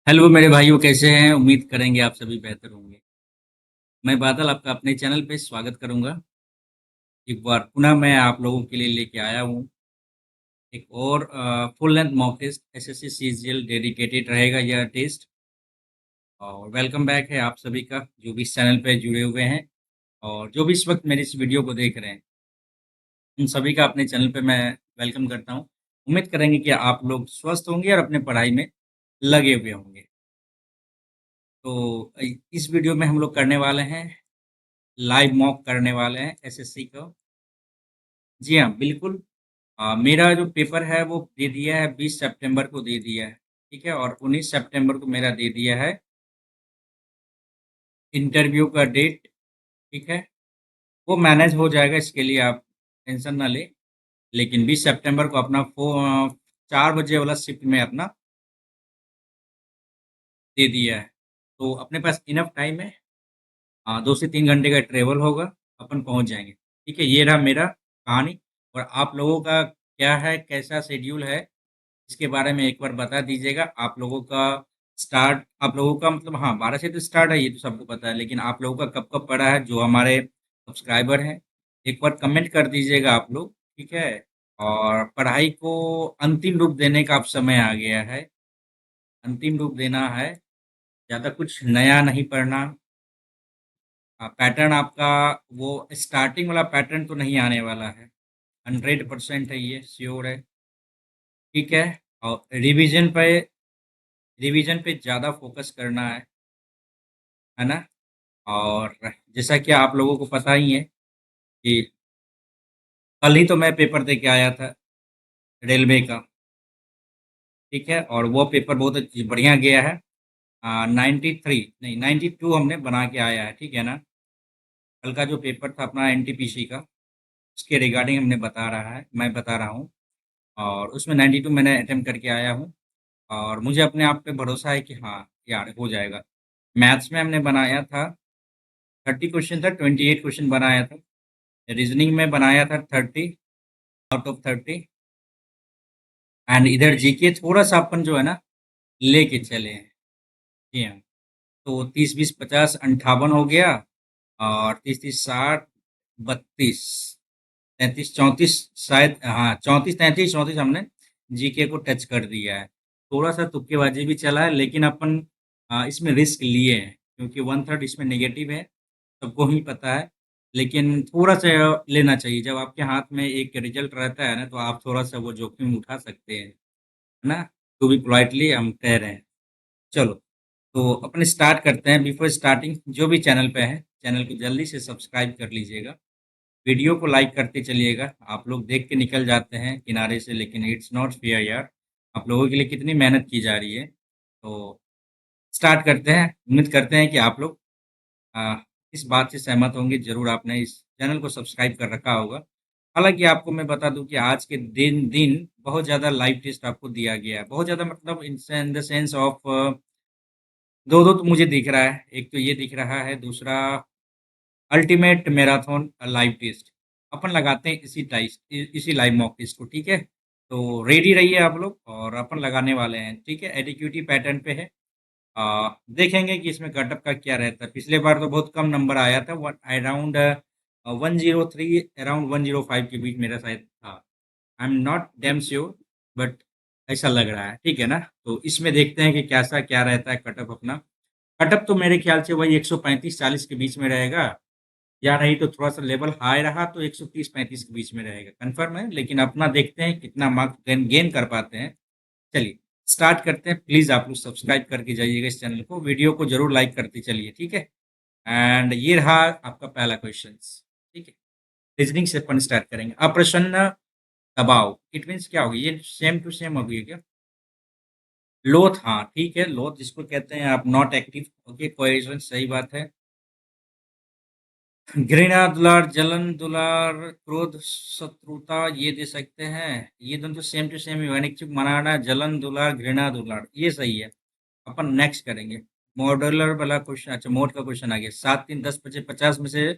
Hello मेरे भाइयों, कैसे हैं? उम्मीद करेंगे आप सभी बेहतर होंगे। मैं बादल आपका अपने चैनल पे स्वागत करूंगा। एक बार पुनः मैं आप लोगों के लिए लेके आया हूँ एक और full length mock test. SSC CGL dedicated रहेगा यह टेस्ट। और वेलकम बैक है आप सभी का, जो भी इस चैनल पे जुड़े हुए हैं और जो भी इस वक्त मेरी इस वीडियो को देख रहे हैं, उन सभी का अपने चैनल पे मैं वेलकम करता हूँ। उम्मीद करेंगे कि आप लोग स्वस्थ होंगे और अपने पढ़ाई में लगे हुए होंगे। तो इस वीडियो में हम लोग करने वाले हैं, लाइव मॉक करने वाले हैं एसएससी का। जी हाँ, बिल्कुल। मेरा जो पेपर है वो दे दिया है, 20 सितंबर को दे दिया है, ठीक है? और 19 सितंबर को मेरा दे दिया है इंटरव्यू का डेट, ठीक है? वो मैनेज हो जाएगा, इसके लिए आप टेंशन ना लें। लेकिन 20 सितंबर को अपना 4 बजे वाला शिफ्ट में अपना दे दिया है। तो अपने पास इनफ टाइम है। 2 से 3 घंटे का ट्रैवल होगा, अपन पहुँच जाएँगे। ठीक है? ये रहा मेरा कहानी। और आप लोगों का क्या है, कैसा शेड्यूल है, इसके बारे में एक बार बता दीजिएगा। आप लोगों का मतलब, हाँ, 12 से तो स्टार्ट है, ये तो सबको पता है, लेकिन आप लोगों का कब-कब पड़ा है, जो हमारे सब्सक्राइबर हैं, एक बार कमेंट कर दीजिएगा आप लोग, ठीक है? और पढ़ाई को अंतिम रूप देने का अब समय आ गया है, अंतिम रूप देना है, ज़्यादा कुछ नया नहीं पढ़ना। पैटर्न आपका वो स्टार्टिंग वाला पैटर्न तो नहीं आने वाला है, 100% है, ये श्योर है, ठीक है? और रिवीजन पे ज़्यादा फोकस करना है ना? और जैसा कि आप लोगों को पता ही है कि कल ही तो मैं पेपर दे के आया था रेलवे का, ठीक है? और वो पेपर बहुत बढ़िया गया है। 93 नहीं 92 हमने बना के आया है, ठीक है ना? कल का जो पेपर था अपना एनटीपीसी का, उसके रिगार्डिंग मैं बता रहा हूँ। और उसमें 92 मैंने अटेम्प्ट करके आया हूँ। और मुझे अपने आप पे भरोसा है कि हाँ यार, हो जाएगा। मैथ्स में हमने बनाया था 30 क्वेश्चन था, 28 क्वेश्चन बनाया था। रीजनिंग में बनाया था 30 आउट ऑफ 30। एंड इधर जीके थोड़ा सा अपन जो है ना लेके चले हैं। जी हाँ। तो 30 20 50 58 हो गया। और 30 30 60 32 33 34, शायद हाँ 34 33 34 हमने जीके को टच कर दिया है। थोड़ा सा तुक्केबाजी भी चला है, लेकिन अपन इसमें रिस्क लिए हैं, क्योंकि 1/3 इसमें नेगेटिव है, सबको ही पता है। लेकिन थोड़ा सा लेना चाहिए, जब आपके हाथ में एक रिजल्ट रहता है ना, तो आप थोड़ा सा वो जोखिम उठा सकते हैं, है ना? टू बी पोलाइटली हम कह रहे हैं। चलो, तो अपन स्टार्ट करते हैं। बिफोर स्टार्टिंग, जो भी चैनल पे है, चैनल को जल्दी से सब्सक्राइब कर लीजिएगा। वीडियो को लाइक करते चलिएगा। आप लोग देख के निकल जाते हैं किनारे से, लेकिन इट्स नॉट फेयर यार। आप लोगों के लिए कितनी मेहनत की जा रही है। तो स्टार्ट करते हैं। उम्मीद करते हैं कि आप लोग अ, इस बात से सहमत होंगे। ज़रूर आपने इस चैनल को सब्सक्राइब कर रखा होगा। हालाँकि आपको मैं बता दूँ कि आज के दिन दिन बहुत ज़्यादा लाइव टेस्ट आपको दिया गया है। बहुत ज़्यादा मतलब इन द सेंस ऑफ 2-2 तो मुझे दिख रहा है। एक तो ये दिख रहा है, दूसरा अल्टीमेट मैराथन लाइव टेस्ट। अपन लगाते हैं इसी लाइव मॉक टेस्ट को, ठीक है? तो रेडी रहिए आप लोग, और अपन लगाने वाले हैं, ठीक है? एडिक्यूटी पैटर्न पे है। देखेंगे कि इसमें कटअप का क्या रहता है। पिछले बार तो बहुत कम नंबर आया था, अराउंड 103 अराउंड 105 के बीच मेरा शायद था। I am not damn sure, but ऐसा लग रहा है, ठीक है ना? तो इसमें देखते हैं कि कैसा क्या रहता है कटअप अपना। कटअप तो मेरे ख्याल से वही 135-40 के बीच में रहेगा, या नहीं तो थोड़ा सा लेवल हाई रहा तो 130-35 के बीच में रहेगा, कंफर्म है। लेकिन अपना देखते हैं कितना मार्क्स गेन कर पाते हैं। चलिए स्टार्ट करते हैं। प्लीज आप लोग सब्सक्राइब करके जाइएगा इस चैनल को, वीडियो को जरूर लाइक करते चलिए, ठीक है? एंड ये रहा आपका पहला क्वेश्चन, ठीक है? रीजनिंग से अपन स्टार्ट करेंगे। अप्रसन्न दबाव, इट मीन्स क्या होगी? ये सेम टू सेम होगी क्या? लोथ, हाँ ठीक है, लोथ जिसको कहते हैं आप, नॉट एक्टिव। ओके, कोहेरेंस, सही बात है। घृणा दुलार, जलन दुलार, क्रोध शत्रुता, ये दे सकते हैं। ये दोनों तो सेम टू सेम अनिच्छुक मनाना, जलन दुलार, घृणा दुलार, ये सही है। अपन नेक्स्ट करेंगे। मॉड्यूलर वाला क्वेश्चन, अच्छा मोड का क्वेश्चन आ गया। 7 3 10 बचे 50 में से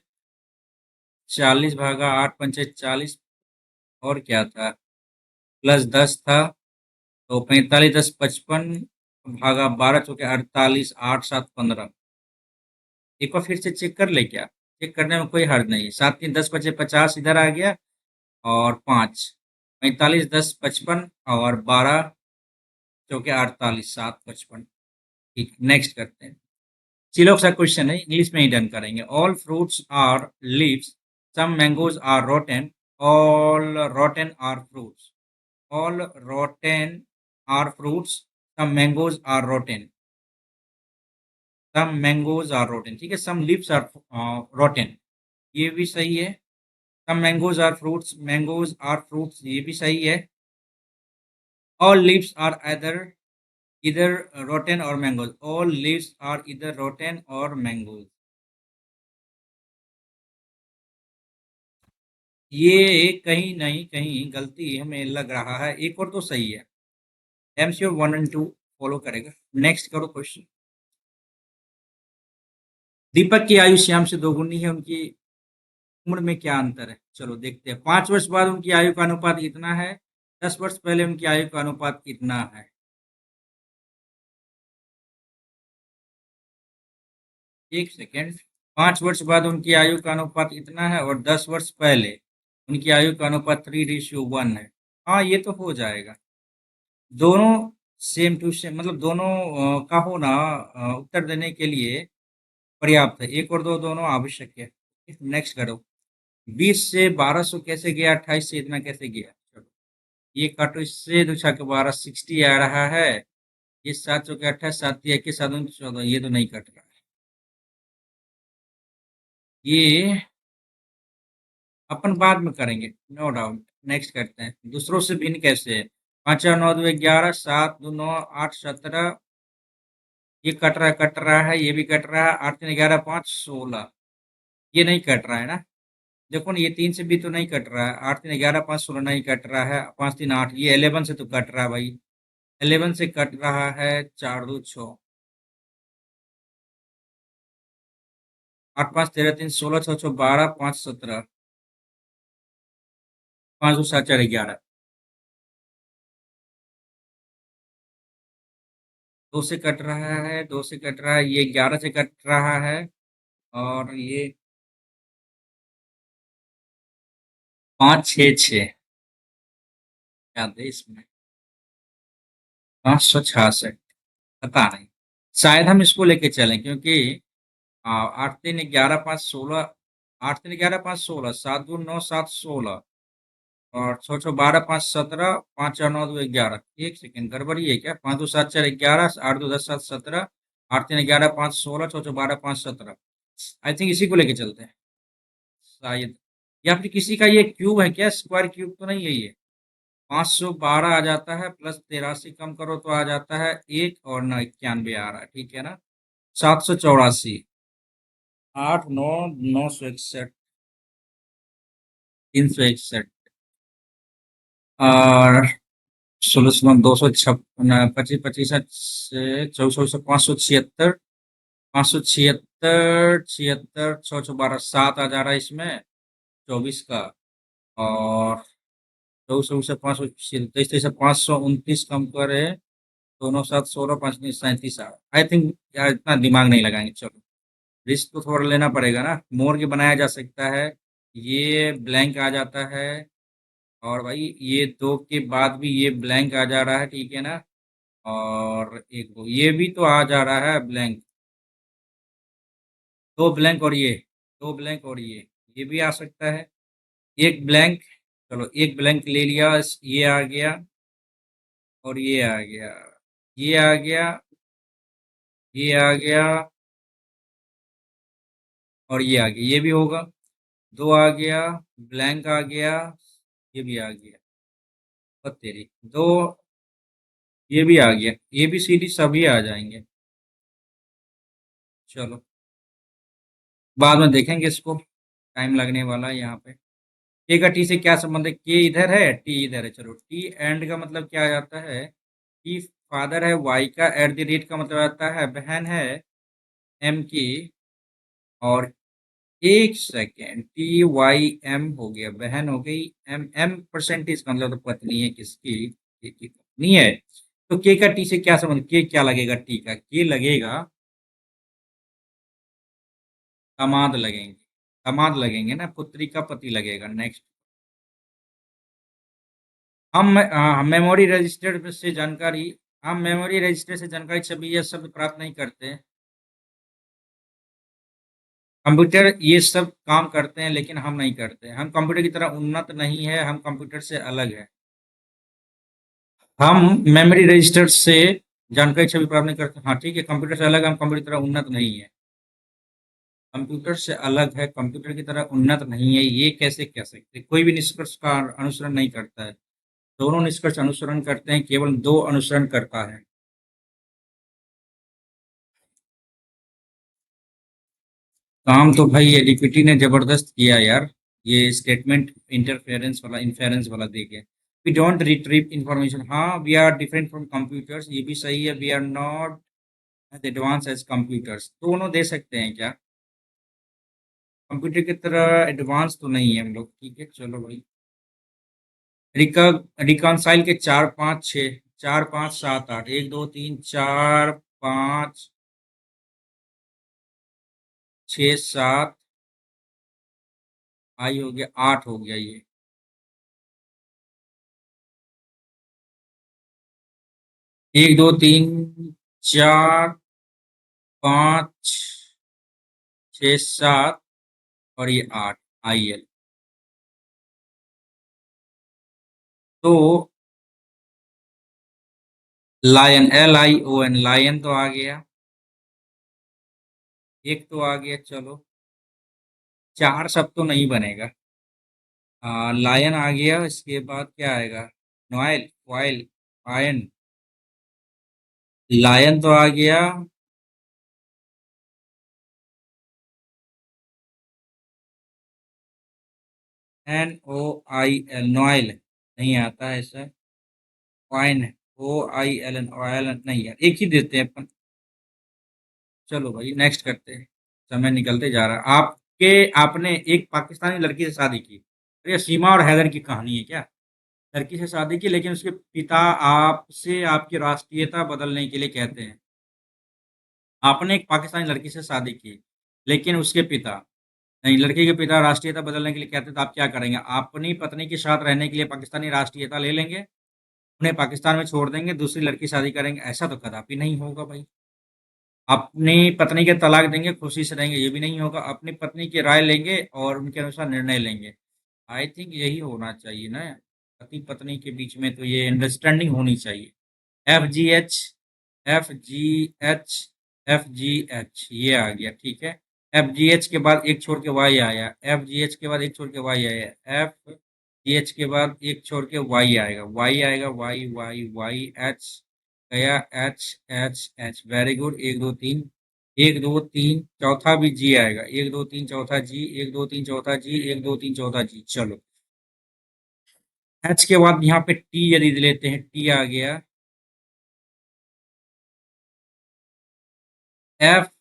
40 भागा 8 पंचे 40, और क्या था? प्लस 10 था, तो 45 10 55, भागा 12 चौके 48, 8 7 15। एक बार फिर से चेक कर ले क्या? चेक करने में कोई हर्ज नहीं। 7 3 10 बचे 50 इधर आ गया, और 5 45 10 55, और 12 चौके 48 7 55। ठीक, नेक्स्ट करते हैं। चिलोक सा क्वेश्चन है, इंग्लिश में ही डन करेंगे। All fruits are leaves, some mangoes are rotten, all rotten are fruits. All rotten are fruits, some mangoes are rotten. Some mangoes are rotten, ठीक है। सम लीव्स आर रोटेन, ये भी सही है। Some mangoes are fruits, mangoes are fruits, ये भी सही है। All leaves are either rotten or mangoes, all leaves are either rotten or mangoes. ये कहीं नहीं कहीं गलती हमें लग रहा है। एक और तो सही है। एमसीक्यू 1 एंड 2 फॉलो करेगा। नेक्स्ट करो क्वेश्चन। दीपक की आयु श्याम से दोगुनी है, उनकी उम्र में क्या अंतर है? चलो देखते हैं। 5 वर्ष बाद उनकी आयु का अनुपात इतना है, 10 वर्ष पहले उनकी आयु का अनुपात इतना है। एक सेकेंड। 5 वर्ष बाद उनकी आयु का अनुपात इतना है, और 10 वर्ष पहले उनकी आयु का अनुपात 3:1 है। हाँ, ये तो हो जाएगा। दोनों सेम टू सेम, मतलब दोनों का होना उत्तर देने के लिए पर्याप्त है। एक और दो दोनों आवश्यक है। नेक्स्ट करो। 20 से 1200 कैसे गया, 28 से इतना कैसे गया? चलो ये काटो, इससे दो छक्के 12 60 आ रहा है। ये 7 चौके 28, 7 तिया 21, 7 दूनी 14, ये तो नहीं कट रहा है। ये अपन बाद में करेंगे, नो डाउट। नेक्स्ट करते हैं। दूसरों से भिन्न कैसे है? 5 और 9 2 11, 7 2 9 8 17। ये कट रहा है, ये भी कट रहा है। 8 3 11 5 16, ये नहीं कट रहा है ना? देखो ना, ये 3 से भी तो नहीं कट रहा है। 8 3 11 5 16 नहीं कट रहा है। 5 3 8, ये 11 से तो कट रहा है भाई। 11 से कट रहा है। 4 2 6, 8 5 13 3 16, 6 6 12, 5 17, 5 2 7 4 11। 2 से कट रहा है, 2 से कट रहा है, ये 11 से कट रहा है, और ये 5 6 6, क्या दे इसमें? 566, पता नहीं। शायद हम इसको लेके चलें, क्योंकि 8 3 11 5 16, 8 3 11 5 16, 7 2 9 7 16, और 6 6 12 5 17, 5 4 9 2 11। एक सेकेंड, गड़बड़ी है क्या? 5 2 7 4 11, 8 2 10 7 17, 8 3 11 5 16, 6 6 12 5 17। आई थिंक इसी को लेके चलते हैं शायद। या फिर किसी का ये क्यूब है क्या? स्क्वायर क्यूब तो नहीं है ये? 512 आ जाता है, प्लस 83 कम करो तो आ जाता है 1, और ना 91 आ रहा है, ठीक है ना? 784, 8 9 961, 361, और 16 256, 25 से 24 से 576, 576 76, 6 12 7 आ जा रहा है इसमें 24 का, और 24 से 523 से 529 कम करे, दोनों साथ 16 5 37 आई थिंक। यार इतना दिमाग नहीं लगाएंगे, चलो। रिस्क तो थोड़ा लेना पड़ेगा ना। मोड़ के बनाया जा सकता है, ये ब्लैंक आ जाता है, और भाई ये दो के बाद भी ये ब्लैंक आ जा रहा है, ठीक है ना? और एक दो ये भी तो आ जा रहा है ब्लैंक। दो ब्लैंक और ये, दो ब्लैंक और ये भी आ सकता है। एक ब्लैंक, चलो एक ब्लैंक ले लिया, ये आ गया, और ये आ गया, ये आ गया, ये आ गया, और ये आ गया, ये भी होगा। दो आ गया, ब्लैंक आ गया, ये भी आ गया, और तेरी दो, ये भी आ गया। ए बी सी डी सभी आ जाएंगे। चलो बाद में देखेंगे इसको, टाइम लगने वाला है यहाँ पे। के का टी से क्या संबंध है? के इधर है, टी इधर है। चलो टी एंड का मतलब क्या आ जाता है? टी फादर है, वाई का एट द रेट का मतलब आता है बहन है एम की, और एक सेकेंड, टी वाई एम हो गया, बहन हो गई। एम एम परसेंटेज का मतलब तो पत्नी है किसकी? की पत्नी है। तो के का टी से क्या संबंध, के क्या लगेगा, टी का के लगेगा, दामाद लगेंगे, दामाद लगेंगे ना, पुत्री का पति लगेगा। नेक्स्ट, हम मेमोरी रजिस्टर से जानकारी, हम मेमोरी रजिस्टर से जानकारी छवि यह शब्द प्राप्त नहीं करते। कंप्यूटर ये सब काम करते हैं लेकिन हम नहीं करते। हम कंप्यूटर की तरह उन्नत नहीं है, हम कंप्यूटर से अलग है। हम मेमोरी रजिस्टर से जानकारी छवि प्राप्त नहीं करते। हाँ ठीक है, कंप्यूटर से अलग है, हम कंप्यूटर की तरह उन्नत नहीं है। कंप्यूटर से अलग है, कंप्यूटर की तरह उन्नत नहीं है, ये कैसे कह सकते? कोई भी निष्कर्ष का अनुसरण नहीं करता है। दोनों निष्कर्ष अनुसरण करते हैं, केवल दो अनुसरण करता है। काम तो भाई एडीपीटी ने जबरदस्त किया यार, ये स्टेटमेंट इंटरफेरेंस वाला, इंफेरेंस वाला दे के। वी डोंट रिट्रीव इंफॉर्मेशन, हाँ we are different from computers, ये भी सही है। We are not as advance as computers, दोनों दे सकते हैं क्या? कंप्यूटर की तरह एडवांस तो नहीं है हम लोग, ठीक है चलो भाई। रिका रिकॉन्साइल के चार पाँच छः, चार पाँच सात आठ, एक दो तीन चार पाँच छः सात, आई हो गया, आठ हो गया ये। एक दो तीन चार पाँच छः सात, और ये आठ, आई एल। तो lion, L I O N, lion तो आ गया, एक तो आ गया चलो। चार सब तो नहीं बनेगा। लायन आ गया, इसके बाद क्या आएगा? नोएल, वाइल, आयन, लायन तो आ गया। N O I L, Noel नहीं आता है ऐसा। Wine, O I L N, oil नहीं यार, एक ही देते हैं अपन। चलो भाई नेक्स्ट करते हैं, समय निकलते जा रहा है। आपने एक पाकिस्तानी लड़की से शादी की। ये सीमा और हैदर की कहानी है क्या? लड़की से शादी की लेकिन उसके पिता आपसे आपकी राष्ट्रीयता बदलने के लिए कहते हैं। आपने एक पाकिस्तानी लड़की से शादी की लेकिन उसके पिता, नहीं, लड़की के पिता राष्ट्रीयता बदलने के लिए कहते हैं, तो आप क्या करेंगे? अपनी पत्नी के साथ रहने के लिए पाकिस्तानी राष्ट्रीयता ले लेंगे, उन्हें पाकिस्तान में छोड़ देंगे, दूसरी लड़की शादी करेंगे? ऐसा तो कदापि नहीं होगा भाई। अपनी पत्नी के तलाक देंगे, खुशी से रहेंगे, ये भी नहीं होगा। अपनी पत्नी की राय लेंगे और उनके अनुसार निर्णय लेंगे। आई थिंक यही होना चाहिए ना, पति पत्नी के बीच में तो ये अंडरस्टैंडिंग होनी चाहिए। F G H, F G H, F G H, ये आ गया ठीक है। एफ जी एच के बाद एक छोड़ के वाई आया, एफ जी एच के बाद एक छोड़ के वाई आया, एफ जी एच के बाद एक छोड़ के वाई आएगा, वाई आएगा, वाई वाई वाई, एच गया, H H H, very good. एक दो तीन, एक दो तीन चौथा भी जी आएगा, एक दो तीन चौथा जी, एक दो तीन चौथा जी, एक दो तीन चौथा जी, चलो। एच के बाद यहाँ पे टी यदि लेते हैं, टी आ गया, F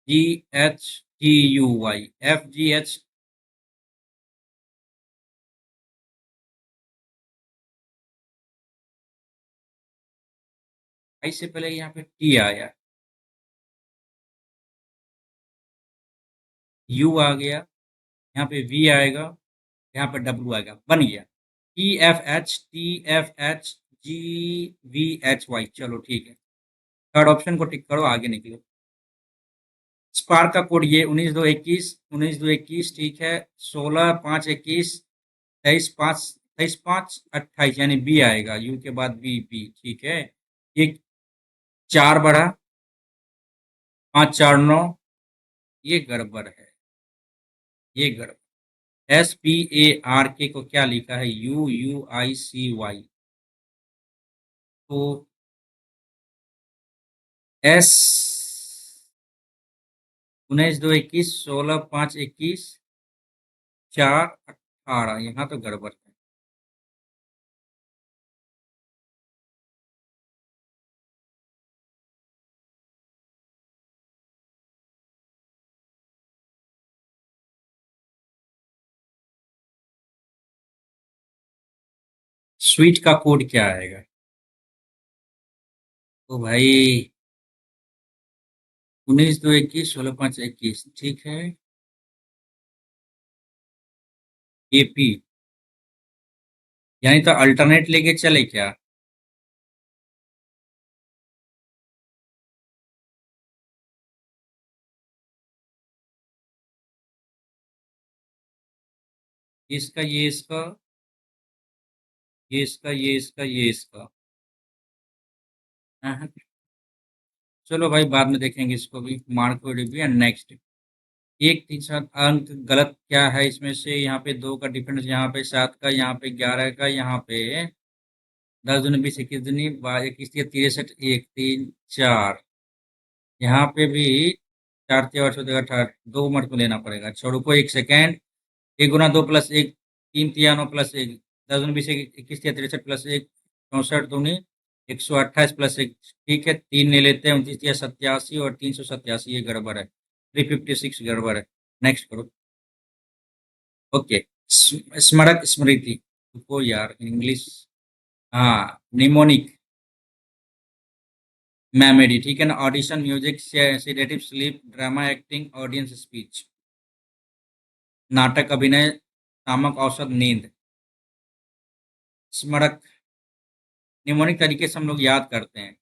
G H T U Y, F G H. I से पहले यहाँ पे टी आया, यू आ गया, यहाँ पे वी आएगा, यहाँ पे डब्ल्यू आएगा, बन गया T F H G V H Y. चलो ठीक है, थर्ड ऑप्शन को टिक करो, आगे निकलो। स्पार्क का कोड ये 19 2 21, 19 2 21 ठीक है। 16 5 21, 23 5 28, यानी बी आएगा, यू के बाद बी, बी ठीक है। ये चार बढ़ा, पाँच चार नौ, ये गड़बड़ है, ये गड़बड़। एस पी ए आर के को क्या लिखा है? U U I C Y. तो एस 19 2 21, 16 5 21, 4 18, यहाँ तो गड़बड़ है। स्वीट का कोड क्या आएगा? तो भाई 19 2 21 16 5 21 ठीक है। एपी यानी तो अल्टरनेट लेके चले क्या? इसका ये इसका ये इसका ये इसका ये इसका। हाँ, हाँ। चलो भाई बाद में देखेंगे इसको भी। मार्को डिबी एंड नेक्स्ट। एक 3 7 अंक गलत क्या है इसमें से? यहाँ पे 2 का डिफरेंस, यहाँ पे 7 का, यहाँ पे 11 का, यहाँ पे 10 दूनी 20 21 दूनी 21 63 1 3 4। यहाँ पे भी 4 4 14 18 2 मिनट को लेना पड़ेगा। अच्छा रुको 1 सेकेंड। 1 गुना 2 प्लस 1 3 तिया 9 प्लस 1 10 दूनी 20 21 तिया 63 प्लस 1 64 दूनी 128 प्लस 1। ठीक है 3 ले लेते हैं 29 तिया 87 और 387 ये गड़बड़ है। 356 गड़बड़ है। नेक्स्ट करो। ओके। स्मरक स्मृति। रुको यार इंग्लिश। हाँ निमोनिक मेमोरी ठीक है ना। Audition music sedative sleep drama acting audience speech. नाटक अभिनय नामक औसत नींद। स्मरक निमोनिक तरीके से हम लोग याद करते हैं।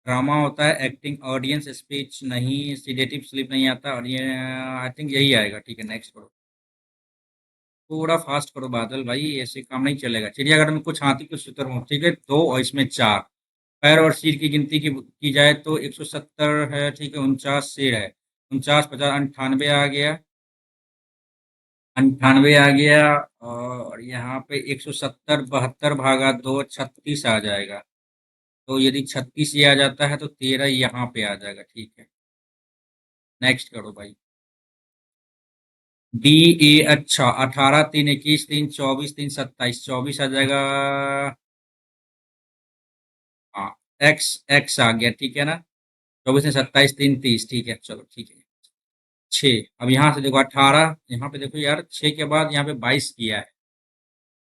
ड्रामा होता है एक्टिंग ऑडियंस स्पीच नहीं सीडेटिव स्लीप नहीं आता और ये आई थिंक यही आएगा। ठीक है नेक्स्ट करो। थोड़ा फास्ट करो बादल भाई ऐसे काम नहीं चलेगा। चिड़ियाघर में कुछ हाथी कुछ शुतर हो ठीक है 2 और इसमें 4। पैर और सिर की गिनती की जाए तो 170 है ठीक है। 49 सिर है। 49 50 98 आ गया। 98 आ गया। और यहाँ पे 170 72 भागा 2 36 आ जाएगा। तो यदि 36 ये आ जाता है तो 13 यहाँ पे आ जाएगा। ठीक है नेक्स्ट करो भाई। डी ए अच्छा 18 3 21 3 24 3 27 24 आ जाएगा। हाँ एक्स एक्स आ गया ठीक है ना। 24 3 27 3 30 ठीक है चलो ठीक है। 6 अब यहाँ से देखो 18 यहाँ पे देखो यार 6 के बाद यहाँ पे 22 किया है।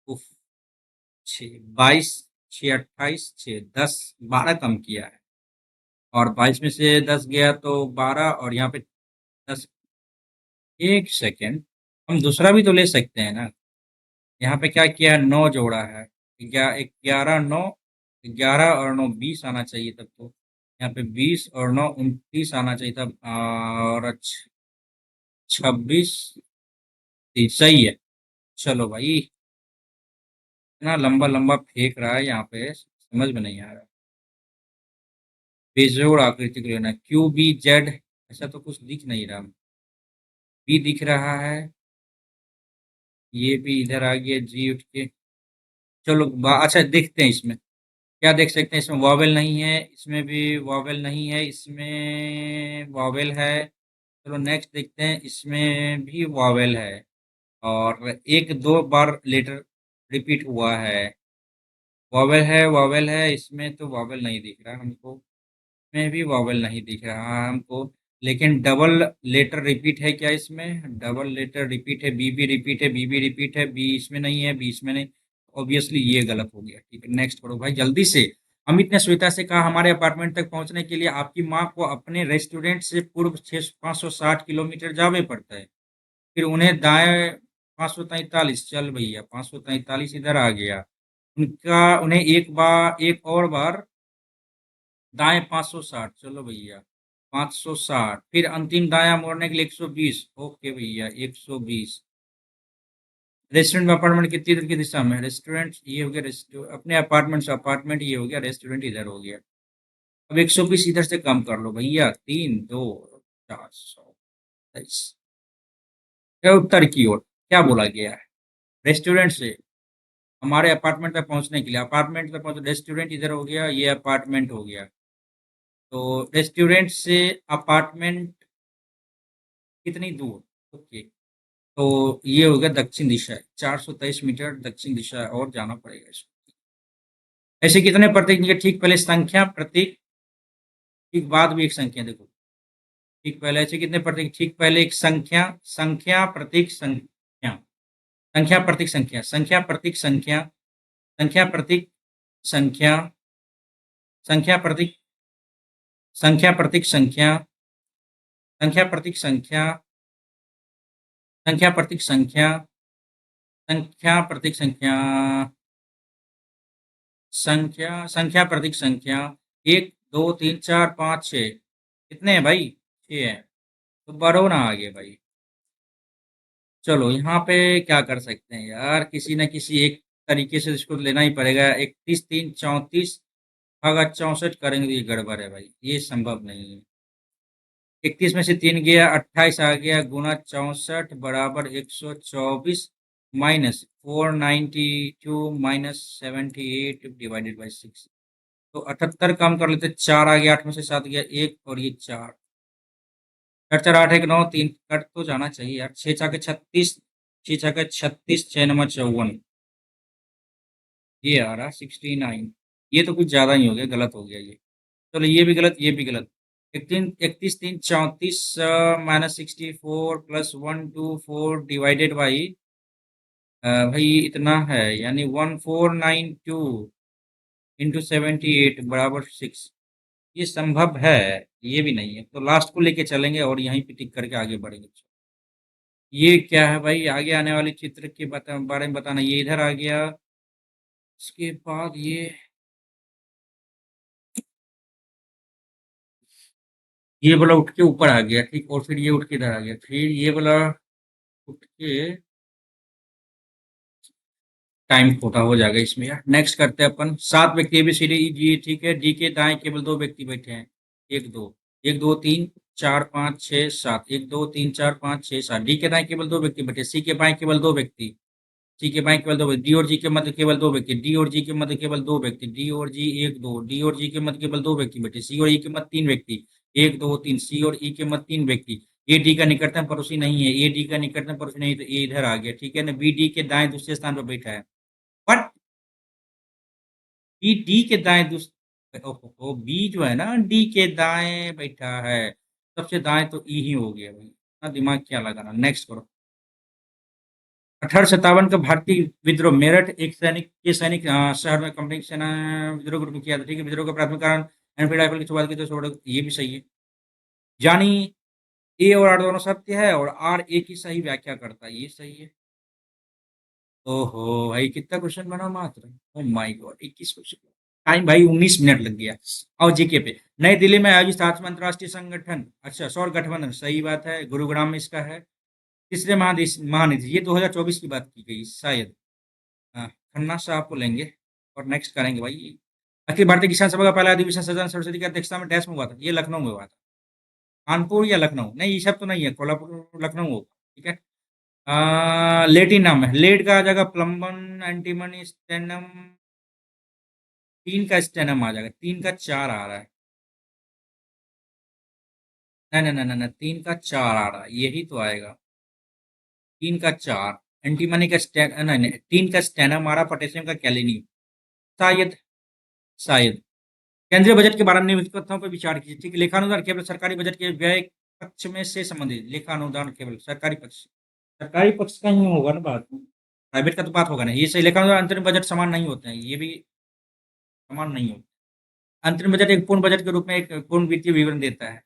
उफ 6 22 6 28 6 10 12 कम किया है। और 22 में से 10 गया तो 12 और यहाँ पे 10। एक सेकेंड हम दूसरा भी तो ले सकते हैं ना। यहाँ पे क्या किया है 9 जोड़ा है। 11 9 11 और 9 20 आना चाहिए तब तो। यहाँ पे 20 और 9 29 आना चाहिए तब और 26 सही है। चलो भाई इतना लंबा लंबा फेंक रहा है यहाँ पे समझ में नहीं आ रहा। बेजोड़ आकृति को लेना क्यू बी जेड ऐसा तो कुछ दिख नहीं रहा। बी दिख रहा है। ये भी इधर आ गया जी उठ के। चलो अच्छा देखते हैं इसमें क्या देख सकते हैं। इसमें वॉवेल नहीं है इसमें भी वॉवेल नहीं है इसमें वॉवेल है। चलो नेक्स्ट देखते हैं इसमें भी वॉवेल है। और एक दो बार लेटर रिपीट हुआ है। वॉवेल है इसमें तो वॉवेल नहीं दिख रहा हमको। में भी वॉवेल नहीं दिख रहा हमको। लेकिन डबल लेटर रिपीट है क्या इसमें? डबल लेटर रिपीट है बी भी रिपीट है बी इसमें नहीं है बी इसमें नहीं। ऑब्वियसली ये गलत हो गया। ठीक है नेक्स्ट करो भाई जल्दी से। अमित ने श्वेता से कहा हमारे अपार्टमेंट तक पहुंचने के लिए आपकी माँ को अपने रेस्टोरेंट से पूर्व 560 किलोमीटर जावे पड़ता है। फिर उन्हें दाएं 543 चल भैया 543 इधर आ गया। उन्हें एक और बार दाएं 560 चलो भैया 560 फिर अंतिम दाया मोड़ने के लिए 120 ओके भैया 120। रेस्टोरेंट अपार्टमेंट कितनी दूर की दिशा में? रेस्टोरेंट ये हो गया अपने अपार्टमेंट से अपार्टमेंट ये हो गया रेस्टोरेंट इधर हो गया। अब 120 इधर से कम कर लो भैया 3 2 423। उत्तर की ओर क्या बोला गया है? रेस्टोरेंट से हमारे अपार्टमेंट तक पहुंचने के लिए अपार्टमेंट तक पहुंच रेस्टोरेंट इधर हो गया ये अपार्टमेंट हो गया। तो रेस्टोरेंट से अपार्टमेंट कितनी दूर? ओके। तो ये हो गया दक्षिण दिशा 423 मीटर दक्षिण दिशा और जाना पड़ेगा इसको। ऐसे कितने प्रतीक निकले? ठीक पहले संख्या प्रतीक ठीक बाद भी एक संख्या देखो। ठीक पहले ऐसे कितने प्रतीक? ठीक पहले एक संख्या संख्या प्रतीक संख्या संख्या प्रतीक संख्या संख्या प्रतीक संख्या संख्या प्रतीक संख्या संख्या प्रतीक संख्या प्रतीक संख्या, संख्या प्रतीक संख्या, संख्या प्रतीक संख्या, संख्या प्रतीक संख्या, संख्या संख्या प्रतीक संख्या, 1 2 3 4 5 6। कितने हैं भाई? 6 हैं। तो बढ़ो ना आगे भाई। चलो यहाँ पे क्या कर सकते हैं यार, किसी न किसी एक तरीके से इसको लेना ही पड़ेगा। 31 3 34 भागा 64 करेंगे तो ये गड़बड़ है भाई, ये संभव नहीं है। 31 में से 3 गया, 28 आ गया, गुना 64 बराबर 124 माइनस 492 माइनस 78 डिवाइडेड बाई 6। तो 78 कम कर लेते, 4 आ गया, 8 में से 7 गया, 1 और ये 4। 4 4 8 1 9 3 कट तो जाना चाहिए यार। 6 4 के 36, 6 6 के 36, 6 9 54, ये आ रहा 69। ये तो कुछ ज़्यादा ही हो गया, गलत हो गया ये। चलो ये भी गलत, ये भी गलत। 31 3 34 माइनस 64 प्लस 124 डिवाइडेड बाई भाई इतना है, यानी 1492 इंटू 78 बराबर 6। ये संभव है? ये भी नहीं है। तो लास्ट को लेके चलेंगे और यहीं पे टिक करके आगे बढ़ेंगे। ये क्या है भाई? आगे आने वाले चित्र के बारे में बताना। ये इधर आ गया, उसके बाद ये वाला उठ के ऊपर आ गया, ठीक, और फिर ये उठ के इधर आ गया, फिर ये वाला उठ के, टाइम खोटा हो जाएगा इसमें यार। नेक्स्ट करते हैं अपन। 7 व्यक्ति एबीसीडी जी, ठीक है। डी के दाएं केवल 2 व्यक्ति बैठे हैं। एक दो तीन चार पाँच छः सात, 1 2 3 4 5 6 7। डी के दाएं केवल 2 व्यक्ति बैठे। सी के बाएं केवल 2 व्यक्ति। सी के बाएं केवल 2 व्यक्ति। डी और जी के मध्य केवल 2 व्यक्ति। डी और जी के मध्य केवल 2 व्यक्ति। डी और जी 1 2। डी और जी के मध्य केवल 2 व्यक्ति बैठे। सी और ई के मध्य 3 व्यक्ति। 1 2 3। सी और ई के मध्य 3 व्यक्ति। ए डी का निकटतम पड़ोसी नहीं है। ए डी का निकटतम पड़ोसी नहीं है, तो ए इधर आ गया, ठीक है ना। बी डी के दाएं दूसरे स्थान पर बैठा है। बट बी डी के दाएं ओहो, बी जो है ना, डी के दाएं बैठा है। सबसे दाएं तो ई ही हो गया भाई, इतना दिमाग क्या लगाना। नेक्स्ट करो। 1857 का भारतीय विद्रोह। मेरठ एक सैनिक के सैनिक शहर में कंपनी की सेना विद्रोह ग्रुप में किया था, ठीक है। विद्रोह का प्राथमिक कारण एनफील्ड राइफल की शुरुआत की, तो ये भी सही है। यानी ए और आर दोनों सत्य है और आर ए की सही व्याख्या करता है, ये सही है। ओहो भाई, कितना क्वेश्चन बना मात्र। Oh my God, 21 question. Time भाई 19 मिनट लग गया। और जीके पे, नई दिल्ली में आयोजित 7वां अंतर्राष्ट्रीय संगठन, अच्छा सौर गठबंधन, सही बात है, गुरुग्राम में इसका है। तीसरे महादेश महानिधि, ये 2024 की बात की गई शायद। हाँ, खन्ना साहब को लेंगे और नेक्स्ट करेंगे भाई। अखिल भारतीय किसान सभा का पहला अधिवेशन सदन सरस्वती की अध्यक्षता में डैश में हुआ था। ये लखनऊ में हुआ था। कानपुर या लखनऊ, नहीं ये सब तो नहीं है, कोल्हापुर लखनऊ होगा, ठीक है। लेटिन नाम है, लेड का आ जाएगा प्लम्बन एंटीमनी स्टेनम। 3 का स्टेनम आ जाएगा, 3 का 4 आ रहा है। नहीं नहीं नहीं नहीं नहीं, 3 का 4 आ रहा है, यही तो आएगा। 3 का 4 एंटीमनी का स्टेन, नहीं नहीं, 3 का स्टेनम आ रहा, पोटेशियम का कैलिनियम। शायद, शायद। केंद्रीय बजट के बारे में निम्नलिखित तथ्यों पर विचार कीजिए, ठीक है। लेखानुदान केवल सरकारी बजट के व्यय पक्ष में से संबंधित। लेखानुदान केवल सरकारी पक्ष, सरकारी पक्ष का ही होगा ना बात, प्राइवेट का तो बात होगा ना। ये सही। लेखानुदान अंतरिम बजट समान नहीं होते हैं, ये भी समान नहीं होते। अंतरिम बजट एक पूर्ण बजट के रूप में एक पूर्ण वित्तीय विवरण देता है।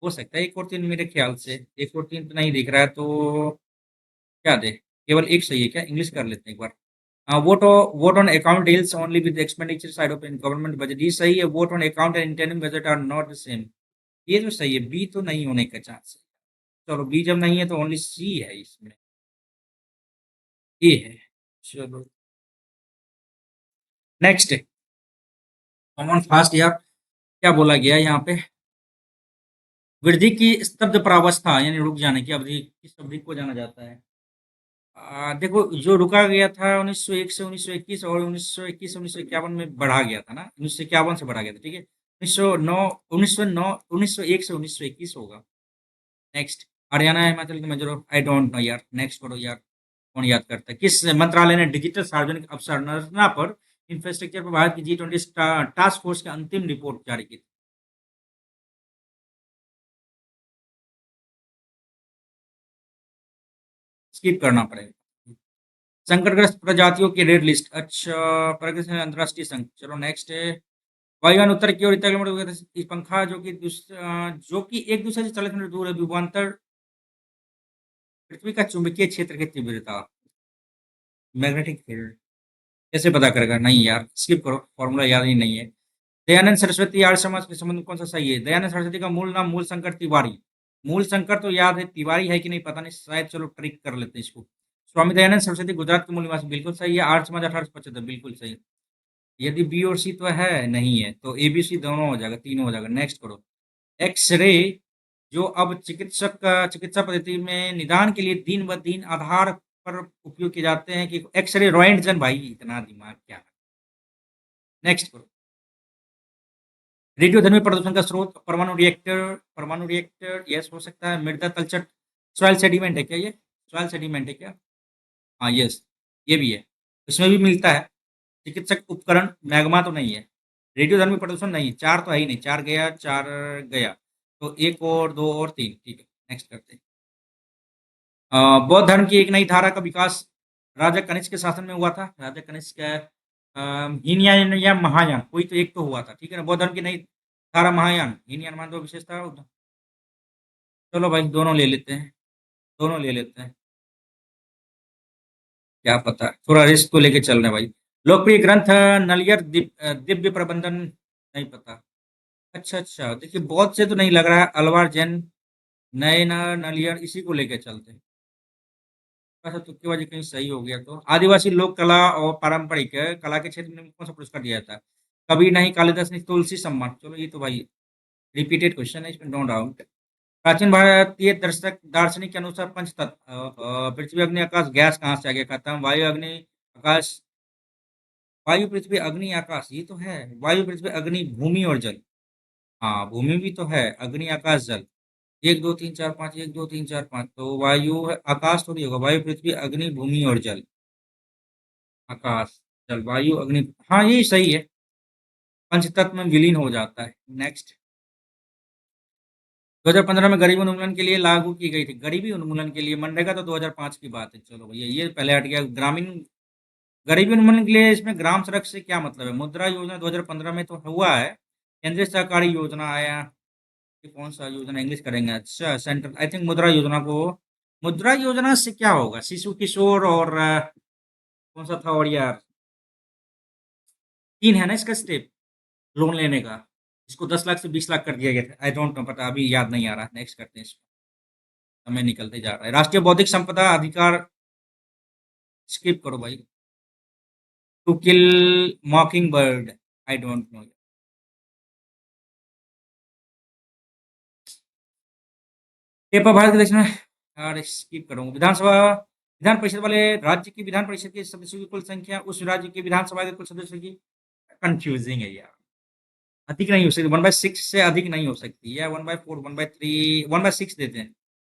हो सकता है 1 और 3 मेरे ख्याल से। 1 और 3 तो नहीं दिख रहा है, तो क्या दे? केवल एक सही है क्या? इंग्लिश कर लेते हैं एक बार। Vote on account deals only with expenditure side of government budget, ये सही है। Vote on account and internal budget are not the same, ये तो सही है। बी तो नहीं होने का चांस है। चलो बी जब नहीं है तो ओनली सी है इसमें। ए है। चलो नेक्स्ट, कॉमन फास्ट यार, क्या बोला गया है यहाँ पे? वृद्धि की स्तब्ध प्रावस्था यानी रुक जाने की अवधि, किस अवधि को जाना जाता है? देखो, जो रुका गया था 1901 से 1921, और 1921 से 1951 में बढ़ा गया था ना, 1951 से बढ़ा गया था, ठीक है। 1909, 1909, 1901 से 1921 होगा। नेक्स्ट, हरियाणा हिमाचल की मेजर, आई डोंट नो यार। नेक्स्ट करो यार, कौन याद करता है? किस मंत्रालय ने डिजिटल सार्वजनिक अवसंरचना पर इंफ्रास्ट्रक्चर पर भारत की G20 टास्क फोर्स की अंतिम रिपोर्ट जारी की थी? स्किप करना पड़ेगा। संकटग्रस्त प्रजातियों की रेड लिस्ट, अच्छा, प्रगति अंतरराष्ट्रीय संघ। चलो नेक्स्ट है। वायुयान उत्तर की ओर इतना किलोमीटर इस पंखा जो कि एक दूसरे से 40 मिनट दूर है, विभवांतर पृथ्वी का चुंबकीय क्षेत्र की तीव्रता, मैग्नेटिक फील्ड। कैसे पता करेगा? नहीं यार, स्किप करो, फॉर्मूला याद ही नहीं है। दयानंद सरस्वती आर्य समाज के संबंध में कौन सा सही है? दयानंद सरस्वती का मूल नाम मूलशंकर तिवारी। मूलशंकर तो याद है, तिवारी है कि नहीं पता नहीं, शायद, चलो ट्रिक कर लेते हैं इसको। स्वामी दयानंद सरस्वती गुजरात के मूल निवासी, बिल्कुल सही है। आर्य समाज 1875, बिल्कुल सही। यदि बी और सी तो है, नहीं है, तो ए बी सी दोनों हो जाएगा, तीनों हो जाएगा। नेक्स्ट करो। एक्स-रे जो अब चिकित्सा पद्धति में निदान के लिए दिन ब दिन आधार पर उपयोग किए जाते हैं कि एक्स-रे रोएंटगन, भाई इतना दिमाग क्या है। नेक्स्ट करो। रेडियोधर्मी प्रदूषण का स्रोत परमाणु रिएक्टर यस हो सकता है। मृदा तलछट सॉइल सेडिमेंट है क्या ये? सॉइल सेडिमेंट है क्या? हाँ, यस, ये भी है। इसमें भी मिलता है। चिकित्सक उपकरण मैग्मा तो नहीं है। रेडियोधर्मी प्रदूषण नहीं, 4 तो है ही नहीं, 4 गया, 4 गया। तो 1 और 2 और 3, ठीक है, नेक्स्ट करते हैं। बौद्ध धर्म की एक नई धारा का विकास राजा कनिष्क के शासन में हुआ था। राजा कनिष्क हीनयान या महायान, कोई तो एक तो हुआ था, ठीक है ना। बौद्ध धर्म की नई धारा महायान, हीनयान मान दो विशेषता। चलो भाई, दोनों ले लेते हैं, दोनों ले लेते हैं। क्या पता, थोड़ा रिस्क को लेके चल रहे हैं भाई। लोकप्रिय ग्रंथ नलियर दिव्य प्रबंधन, नहीं पता। अच्छा अच्छा, देखिए बहुत से तो नहीं लग रहा है। अलवार जैन, नए नलियर, इसी को लेके चलते हैं। अच्छा, तुक्केबाजी कहीं सही हो गया तो। आदिवासी लोक कला और पारंपरिक कला के क्षेत्र में कौन सा पुरस्कार दिया जाता है? कबीर नहीं, कालिदास नहीं, तुलसी सम्मान। चलो ये तो भाई रिपीटेड क्वेश्चन है, इसमें नो डाउट। प्राचीन भारतीय दर्शक दार्शनिक के अनुसार पंचतत्व पृथ्वी अग्नि आकाश गैस कहाँ से आ गया? खत्म। वायु अग्नि आकाश, वायु पृथ्वी अग्नि आकाश, ये तो है। वायु पृथ्वी अग्नि भूमि और जल। हाँ, भूमि भी तो है, अग्नि आकाश जल। एक दो तीन चार पाँच, एक दो तीन चार पाँच, तो वायु आकाश थोड़ी होगा। वायु पृथ्वी अग्नि भूमि और जल। आकाश, जल, वायु, अग्नि। हाँ, ये सही है, पंचतत्व में विलीन हो जाता है। नेक्स्ट। 2015 में गरीबी उन्मूलन के लिए लागू की गई थी। गरीबी उन्मूलन के लिए मनरेगा तो 2005 की बात है। चलो भैया, ये पहले हट गया। ग्रामीण गरीबी उन्मूलन के लिए इसमें ग्राम सड़क से क्या मतलब है? मुद्रा योजना 2015 में तो हुआ है। केंद्रीय सहकारी योजना आया। ये कौन सा योजना, इंग्लिश करेंगे? अच्छा, सेंट्रल, आई थिंक मुद्रा योजना को। मुद्रा योजना से क्या होगा? शिशु किशोर और कौन सा था और यार, 3 है ना इसका स्टेप लोन लेने का। इसको 10 लाख से 20 लाख कर दिया गया था। आई डोंट नो, पता अभी याद नहीं आ रहा। नेक्स्ट करते हैं इसको, समय निकलते जा रहा है। राष्ट्रीय बौद्धिक संपदा अधिकार, स्किप करो भाई। To kill mockingbird, I don't know. Paper Bharat के देश में, और स्किप करूंगा। विधान परिषद वाले राज्य की विधान परिषद के सदस्यों की कुल संख्या उस राज्य के विधानसभा के कुल सदस्यों की। कंफ्यूजिंग है यार। अधिक नहीं हो सकती, 1/6 से अधिक नहीं हो सकती, या 1/4, 1/3, 1/6 देते हैं।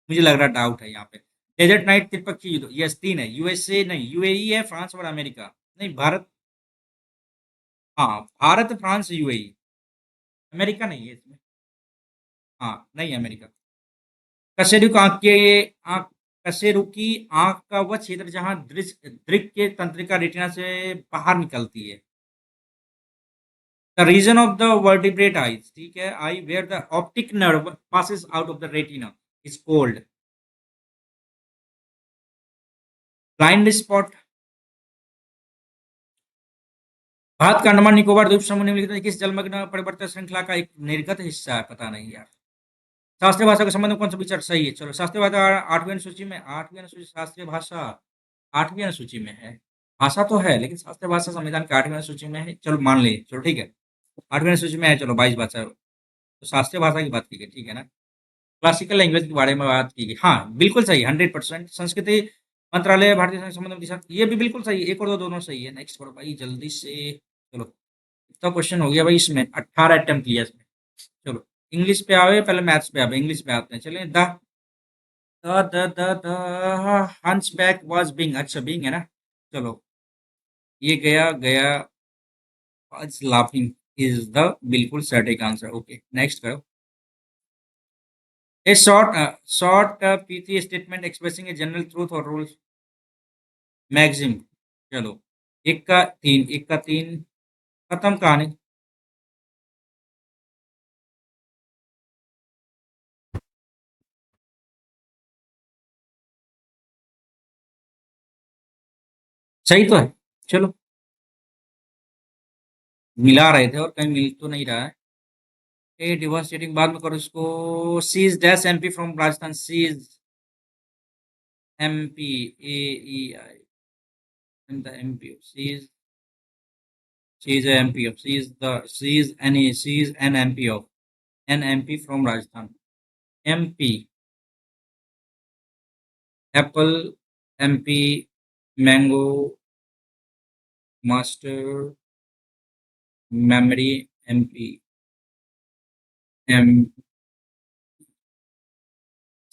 मुझे लग रहा डाउट है यहाँ पे। डेजर्ट नाइट त्रिपक्षीय युद्ध, यस 3 है। यूएसए नहीं, यूएई है, फ्रांस और अमेरिका। नहीं, भारत। हाँ, भारत, फ्रांस, यूएई। अमेरिका नहीं है इसमें। हाँ, नहीं, अमेरिका। कशेरुक आंख के आंख कशेरुकी आंख का वह क्षेत्र जहां दृश्य दृक के तंत्रिका रेटिना से बाहर निकलती है। The region of the vertebrate eyes, ठीक है, eye where the optic nerve passes out of the retina is called. Blind spot. Bharat का अंडमान निकोबार द्वीप समूह निम्नलिखित में किस जलमग्न परिवर्तन श्रृंखला का एक निर्गत हिस्सा है? पता नहीं यार। शास्त्रीय भाषा के संबंध में कौन सा विचार सही है? चलो, शास्त्रीय भाषा 8वीं अनुसूची में, 8वीं अनुसूची शास्त्रीय भाषा 8वीं अनुसूची में है। भाषा तो है, लेकिन शास्त्रीय भाषा संविधान के 8वीं अनुसूची में है। चलो मान ले, चलो ठीक है, 8वीं अनुसूची में है। चलो, 22 भाषा, तो शास्त्रीय भाषा की बात की गई, ठीक है ना। क्लासिकल लैंग्वेज के बारे में बात की गई, हाँ बिल्कुल सही, 100%। संस्कृति मंत्रालय भारतीय संघ संबंध में दिशा, ये भी बिल्कुल सही है। एक और दो दोनों सही है। नेक्स्ट करो भाई जल्दी से। चलो, इतना क्वेश्चन हो गया भाई इसमें, 18 अटेम्प्ट किया इसमें। चलो, इंग्लिश पे आवे, पहले मैथ्स पे आवे, इंग्लिश पे आते हैं। चलिए, द हंचबैक वाज बीइंग, अच्छा बीइंग है ना। चलो, ये गया गया। वाज लाफिंग इज द बिल्कुल सटीक आंसर। ओके, नेक्स्ट करो। ए short PT statement expressing a general truth और रूल्स, मैक्सिम। चलो, एक का तीन, एक का तीन, खत्म कहानी। सही तो है। चलो, मिला रहे थे और कहीं मिल तो नहीं रहा है। ए डिवास्टेटिंग, बाद में करो इसको। C is dash MP from Rajasthan. C is MP, A E I in the MP. C is MP of, C is an MP of, an MP from Rajasthan. MP, apple, MP, mango, master, memory, MP, M,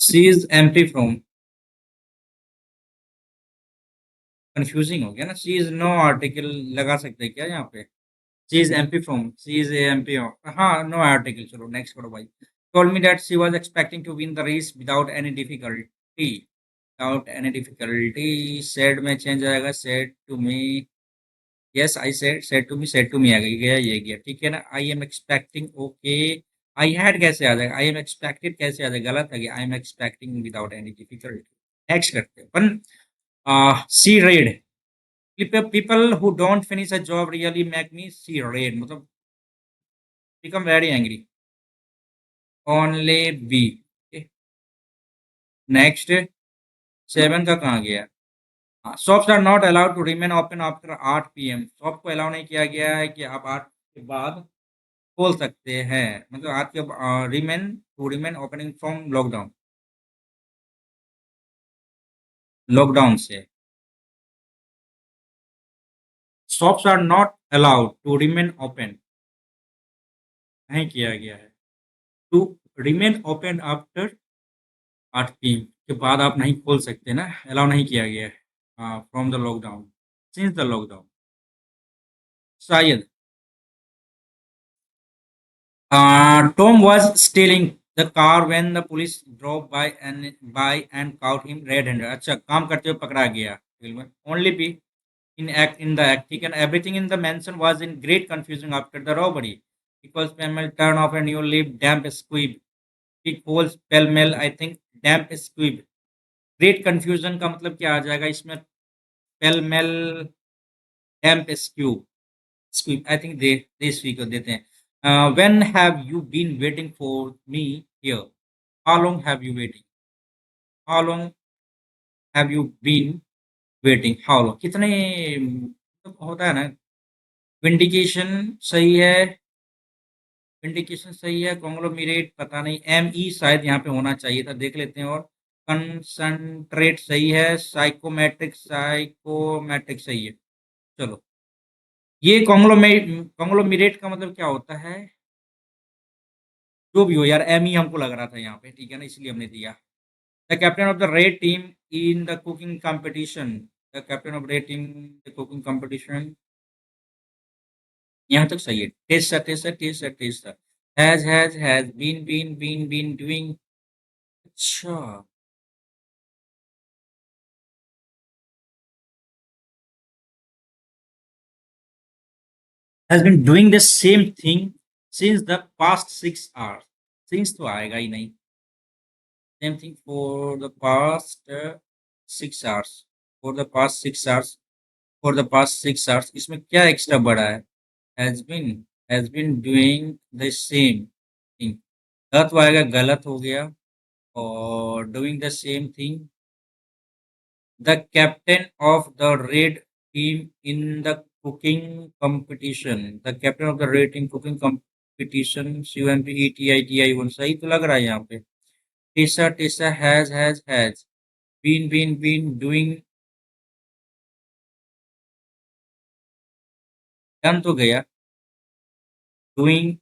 C is MP from. Confusing हो गया ना, सी is no article लगा सकते हैं क्या यहाँ पे? C is MP from, C is MP of, हाँ नो आर्टिकल। चलो नेक्स्ट करो भाई। Told me that she was expecting to win the race without any difficulty. Without any difficulty, said में चेंज आएगा, said to me. Yes I said to me आ गया, ये गया ठीक है ना। I am expecting, okay. I had कैसे आ जाएगा, आई एम एक्सपेक्टेड कैसे आ जाएगा, गलत आ गया। आई am expecting without any difficulty. Next करते हैं अपन। सी red, people who don't finish a job really make me see red, मतलब become very angry। only b। Next, seven का कहाँ गया? Shops are not allowed to remain open after 8 PM। Shop को allow नहीं किया गया है कि आप 8 के बाद खोल सकते हैं, मतलब आज के remain opening from lockdown, lockdown से। Shops are not allowed to remain open, नहीं किया गया है। To remain open after 8 PM के बाद आप नहीं खोल सकते ना, अलाउ नहीं किया गया है from the lockdown, since the lockdown. शायद Tom was stealing the car when the police drove by and caught him red-handed। अच्छा, काम करते हुए पकड़ा गया फिल्म में। Only be in the act, ठीक है ना। Everything in the mansion was in great confusion after the robbery, because Pamela turn off a new leaf, damp squib, big holes pell-mell, I think damp squib। Great confusion का मतलब क्या आ जाएगा इसमें? pell-mell, damp squib, squib, I think they speak देते हैं। When have you been waiting for me here? How long have you waiting? How long have you been waiting? How long? कितने मतलब होता है ना। विंडिकेशन सही है, विंडिकेशन सही है। कॉन्ग्लोमेरेट पता नहीं, एम ई शायद यहाँ पे होना चाहिए था, देख लेते हैं। और कंसंट्रेट सही है। साइकोमेट्रिक, साइकोमेट्रिक सही है। चलो, ये कॉन्ग्लोमेरेट का मतलब क्या होता है? जो भी हो यार, एम ही हमको लग रहा था यहाँ पे, ठीक है ना, इसलिए हमने दिया। The captain of the red team in the cooking competition. The captain of red team the cooking competition, यहाँ तक सही है। Test has been doing. अच्छा, has been doing the same thing since the past 6 hours. Since तो आएगा ही नहीं। Same thing for the past 6 hours, for the past 6 hours, for the past 6 hours, इसमें क्या एक्स्ट्रा बढ़ा है? Has been, has been doing the same thing, गलत आएगा, गलत हो गया। और doing the same thing, the captain of the red team in the cooking competition. The captain of the red team cooking competition, CUMPETITI 1 सही तो लग रहा है यहाँ पे। Tessa Tessa has been doing, done तो गया। डूइंग,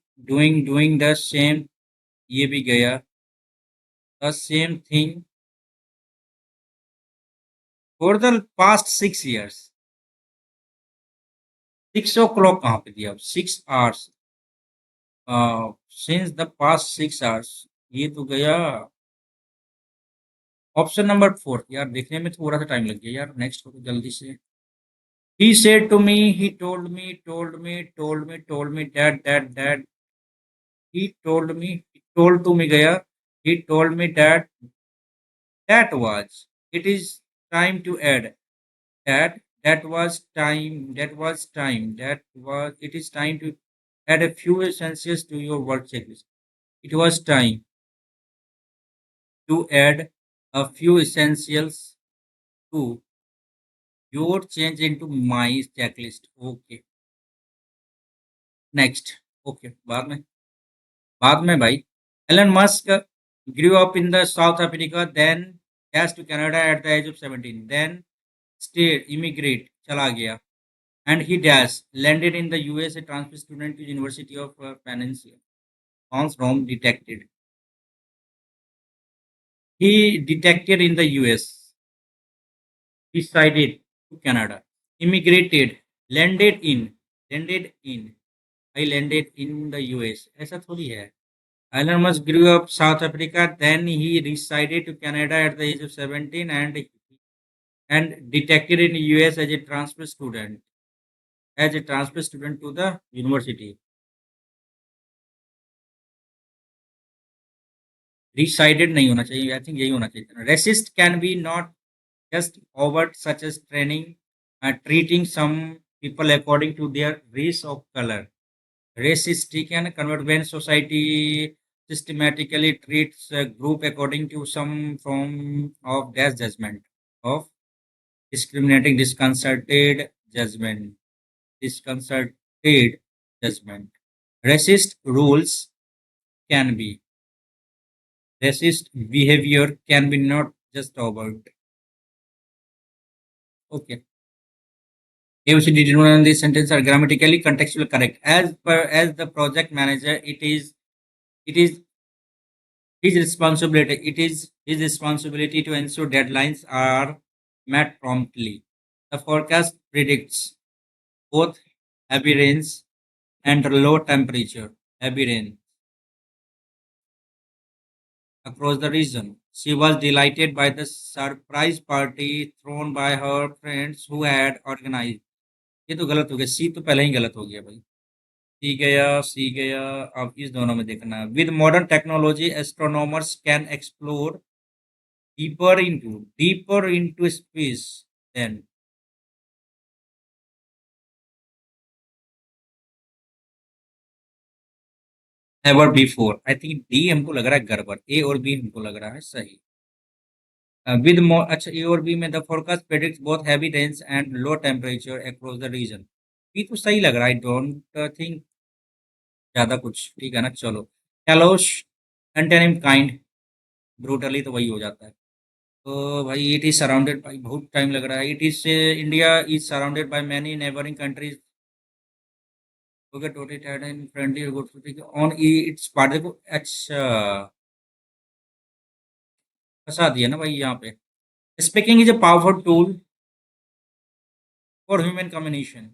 डूइंग द सेम, ये भी गया। The same thing for the past 6 years। 6 o'clock कहाँ पे दिया? 6 hours, since the past 6 hours, ये तो गया। ऑप्शन नंबर 4 यार, देखने में थोड़ा सा टाइम लग गया यार, नेक्स्ट करो जल्दी से। He said to me, he told me that he told me, told to me गया। He told me that was, it is time to add that That was time. It is time to add a few essentials to your work checklist. It was time to add a few essentials to your change into my checklist. Okay. Next. Okay. बाद में भाई. Elon Musk grew up in the South Africa, then dashed to Canada at the age of 17. Then stayed, immigrate, चला गया. And he dashed, landed in the US, a transfer student to University of Peninsula. Hans Rom detected. He detected in the US, decided to Canada, immigrated, landed in. I landed in the US. ऐसा थोड़ी है. Elon Musk grew up South Africa, then he resided to Canada at the age of 17 and detected in the US as a transfer student to the university. Resided नहीं होना चाहिए. I think यही होना चाहिए. Racist can be not just overt, such as treating some people according to their race of color. Racist, ठीक है ना, convert when society systematically treats a group according to some form of their judgment, of discriminating, disconcerted judgment. Racist rules can be, racist behavior can be not just overt. Okay. ABCD in this sentence are grammatically contextual correct. As the project manager, it is his responsibility. It is his responsibility to ensure deadlines are met promptly. The forecast predicts both heavy rains and low temperature. Heavy rain across the region. She was delighted by the surprise party thrown by her friends who had organized. ये तो गलत हो गया. सी तो पहले ही गलत हो गया भाई. सी गया. अब इस दोनों में देखना है. With modern technology, astronomers can explore deeper into space than ever before. I think D हमको लग रहा है गड़बड़. ए और बी हमको लग रहा है सही. With more, अच्छा ए और बी में the forecast predicts both heavy rains and low temperature across the region. B तो सही लग रहा है. I don't think ज्यादा कुछ. ठीक है ना. चलो. Hellish, antonym kind, brutally तो वही हो जाता है. तो भाई इट इज सराउंडेड बाई, बहुत टाइम लग रहा है. It is India is surrounded by many neighbouring countries. Okay totally and friendly good on its part. देखो अच्छा, फंसा दिया ना भाई यहाँ पे. Speaking is a powerful tool for human communication.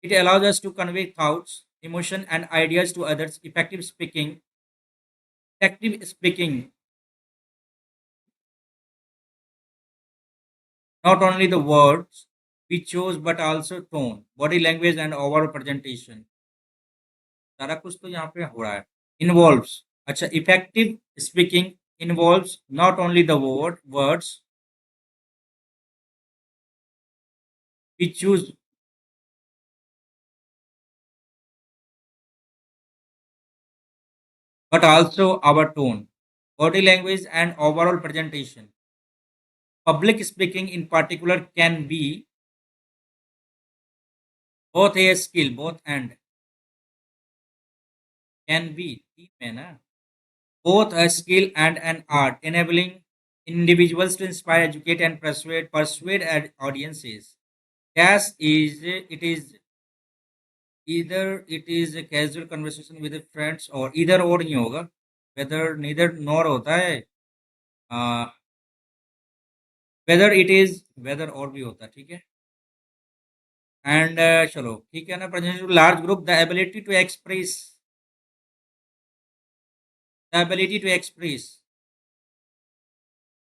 It allows us to convey thoughts, emotion and ideas to others. Effective speaking not only the words we chose but also tone, body language and overall presentation. सारा कुछ तो यहाँ पे हो रहा है. Involves, अच्छा, effective speaking involves not only the words we choose but also our tone, body language and overall presentation. Public speaking in particular can be both a skill, both and can be तीन में ना, both a skill and an art, enabling individuals to inspire, educate, and persuade audiences. Yes, it is either it is a casual conversation with the friends or either or नहीं होगा. whether neither nor होता है. whether it is whether और भी होता है. ठीक है. एंड चलो ठीक है ना. Present to large group, the ability to express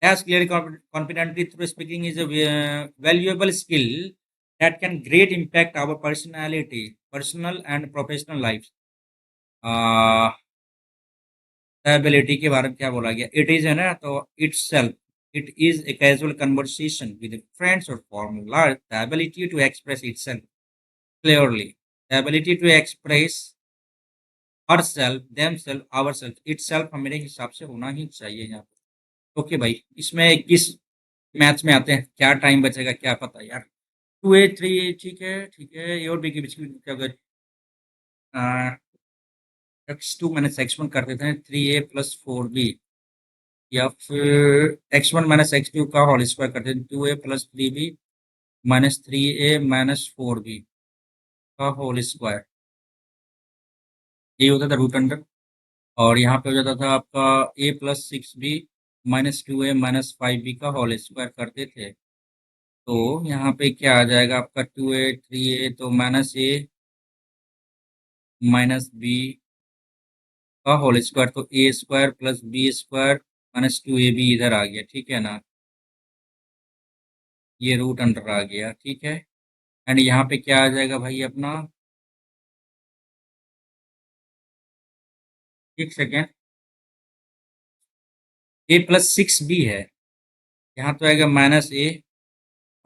as clearly confidently through speaking is a valuable skill that can great impact our personal and professional lives. uh, ability के बारे में क्या बोला गया. इट इज है ना, तो it's self, It is a casual conversation with friends or formula, the ability to express itself clearly, the ability to express herself, themselves, ourselves, itself मेरे हिसाब से होना ही चाहिए यहाँ पे। ओके भाई, इसमें किस मैथ्स में आते हैं, क्या टाइम बचेगा क्या पता यार। 2A 3A ठीक है, ए और बी के बीच में क्या होगा, x2 माइनस x1 कर देते हैं 3A प्लस 4B, या फिर x1 माइनस x2 का होल स्क्वायर कर देते हैं 2A plus 3B minus 3A minus 4B का होल स्क्वायर, ये होता था रूट अंडर। और यहाँ पे हो जाता था आपका a plus 6B minus 2A minus 5B का होल स्क्वायर करते थे। तो यहाँ पे क्या आ जाएगा आपका 2A 3A, तो माइनस a माइनस बी का होल स्क्वायर, तो A square plus B square minus 2AB इधर आ गया, ठीक है ना, ये रूट अंडर आ गया, ठीक है। एंड यहाँ पे क्या आ जाएगा भाई अपना, एक सेकेंड, a प्लस 6B है, यहाँ तो आएगा माइनस a,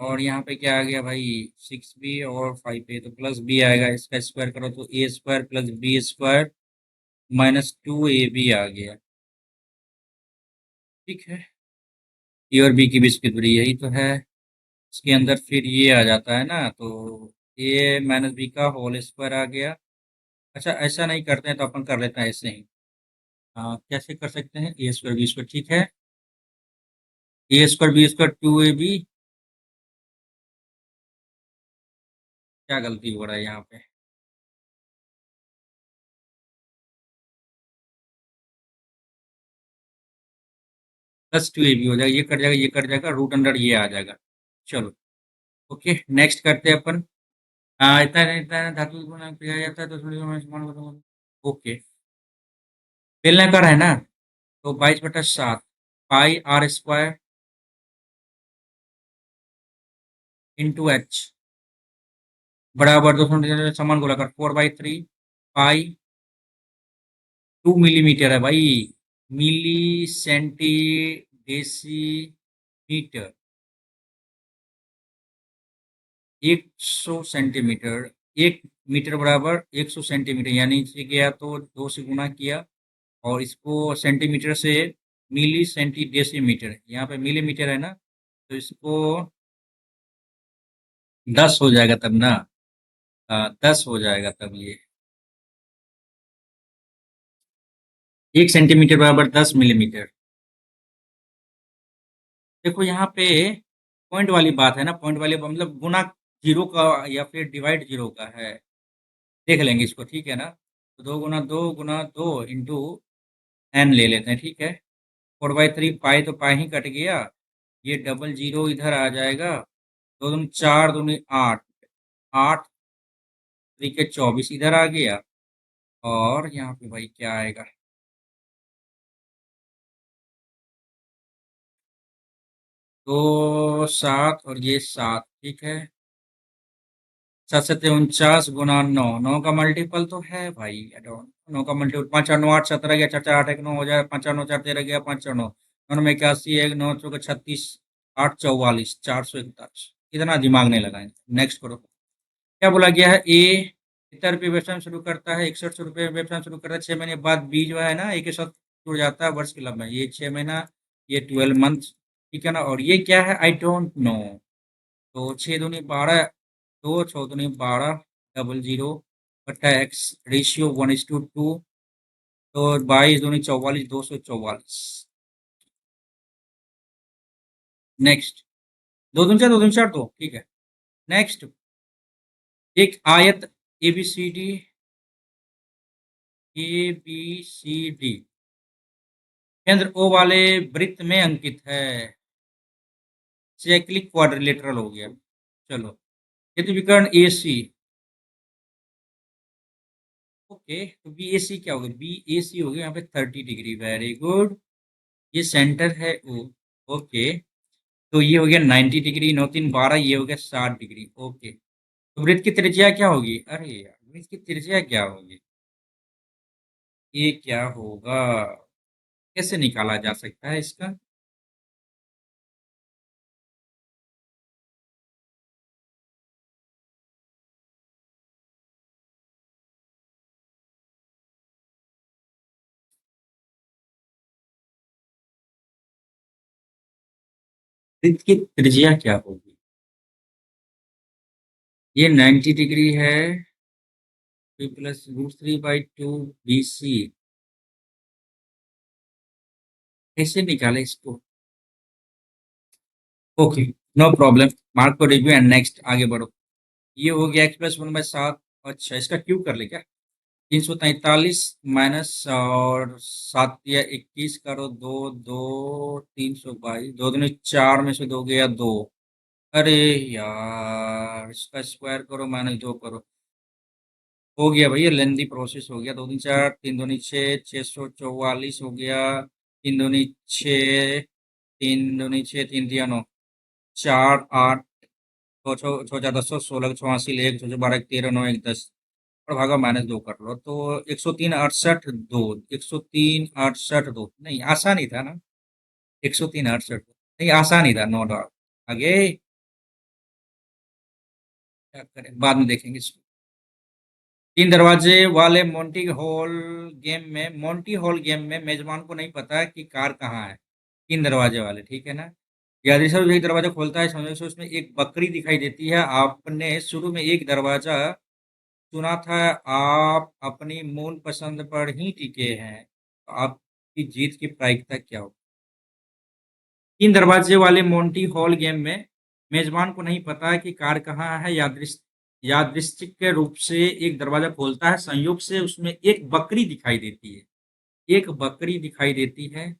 और यहाँ पे क्या आ गया भाई 6B और 5A, तो प्लस b आएगा, इसका स्क्वायर करो तो a square plus B square minus 2AB आ गया, ठीक है। ए और बी की बीच की दूरी यही तो है, इसके अंदर फिर ये आ जाता है ना, तो ए माइनस बी का होल स्क्वायर आ गया। अच्छा ऐसा नहीं करते हैं तो अपन कर लेते हैं ऐसे ही, कैसे कर सकते हैं, ए स्क्वायर बी स्क्वायर, ठीक है, ए स्क्वायर बी स्क्वायर 2AB, क्या गलती हो रहा है यहाँ पे, प्लस 2AB हो जाएगा, ये कट जाएगा, ये कट जाएगा, रूट अंडर ये आ जाएगा। चलो ओके, नेक्स्ट करते हैं अपन। इतना इतना धातु गुना किया जाता है तो थोड़ी मैं समान बताऊंगा। ओके, बेलनाकार है ना, तो 22/7 पाई आर स्क्वायर इंटू एच बराबर 2 समान गोलाकार 4/3 पाई 2 मिलीमीटर है भाई, मिली सेंटी डेसीमीटर, 100 सेंटीमीटर, 1 मीटर बराबर 100 सेंटीमीटर, यानी से गया तो 2 से गुना किया, और इसको सेंटीमीटर से मिली सेंटी डेसीमीटर, यहाँ पे मिलीमीटर है ना, तो इसको 10 हो जाएगा तब ना, 10 हो जाएगा तब ये, 1 सेंटीमीटर बराबर 10 मिलीमीटर। देखो यहाँ पे पॉइंट वाली बात है ना, पॉइंट वाली मतलब गुना जीरो का या फिर डिवाइड जीरो का है, देख लेंगे इसको, ठीक है ना, तो 2 गुना 2 इंटू एन ले लेते हैं, ठीक है। 4/3 पाई तो पाई ही कट गया, ये डबल जीरो इधर आ जाएगा, 2 दूनी 4 दूनी 8, 8 3 के 24 इधर आ गया, और यहाँ पे भाई क्या आएगा, 2 7 और ये 7, ठीक है, 7 7 49 9, 9 का मल्टीपल तो है भाई, 9 का मल्टीपल, 5 8 9 8 17 गया, 4 4 8 1 9 हो जाएगा, 5 4 9 4 13 गया, 5 4 9 9 में 81 1 9 चौके 36, 8 44 441, इतना दिमाग नहीं लगाएंगे, नेक्स्ट करो। क्या बोला गया है, ए कितना रुपये व्यवसाय में शुरू करता है, 61 रुपये व्यवसाय में शुरू करता है, 6 महीने बाद बी जो है ना एक के साथ जुड़ जाता है वर्ष के लंब में, ये 6 महीना, ये 12 मंथ, ठीक है ना, और ये क्या है आई डोंट नो, तो 6 दूनी 12, 2 6 दूनी 12, डबल जीरो बट्टा एक्स, रेशियो 1:2, तो 22 दूनी 44, 244, नेक्स्ट, 2 दूनी 4 तो ठीक है। नेक्स्ट, एक आयत ए बी सी डी केंद्र ओ वाले वृत्त में अंकित है, साइक्लिक क्वाड्रिलेटरल हो गया। चलो, यदि विकर्ण ए सी, ओके, तो बी ए सी क्या होगा, बी ए सी हो गया यहाँ पे 30 डिग्री, वेरी गुड, ये सेंटर है ओ, ओके, तो ये हो गया 90 डिग्री, 9 3 12, ये हो गया 60 डिग्री, ओके, तो वृत्त की त्रिज्या क्या होगी, अरे यार वृत्त की त्रिज्या क्या होगी, ये क्या होगा, कैसे निकाला जा सकता है इसका, वृत्त की त्रिज्या क्या होगी? ये 90 डिग्री है। P plus √3/2 BC। कैसे निकाले इसको? Okay, no problem. मार्क को रिव्यू एंड नेक्स्ट, आगे बढ़ो। ये हो गया x+1/7। अच्छा, इसका क्यूब कर ले क्या? 343 माइनस और 7 या 21 करो, दो दो, 322, दो दूनी 4 में से दो गया 2। अरे यार, इसका स्क्वायर करो, -2 करो। हो गया भैया, लेंदी प्रोसेस हो गया। 2 दूनी 4, 3 दूनी 6, 644 हो गया। 3 दूनी 6, 3 दूनी 6, 3 तिया 9, 4 8, छो छो छो चार 10, 16 84 1, 6 12 13 9 1 10, और भागा -2 कर लो तो 103 68 2। 103 68 2 नहीं, आसान ही था ना? 103 68 नहीं, आसान ही था, नो डाउट। आगे क्या करें, बाद में देखेंगे इसको। तीन दरवाजे वाले मोंटी हॉल गेम में मेजबान को नहीं पता कि कार कहाँ है। तीन दरवाजे वाले, ठीक है ना? याद से एक दरवाजा खोलता है, समझो से उसमें एक बकरी दिखाई देती है। आपने शुरू में एक दरवाजा चुना था, आप अपनी मूल पसंद पर ही टिके हैं, तो आपकी जीत की प्रायिकता क्या हो? तीन दरवाजे वाले मोंटी हॉल गेम में मेजबान को नहीं पता कि कार कहाँ है। यादृच्छिक के रूप से एक दरवाजा खोलता है, संयोग से उसमें एक बकरी दिखाई देती है। एक बकरी दिखाई देती है।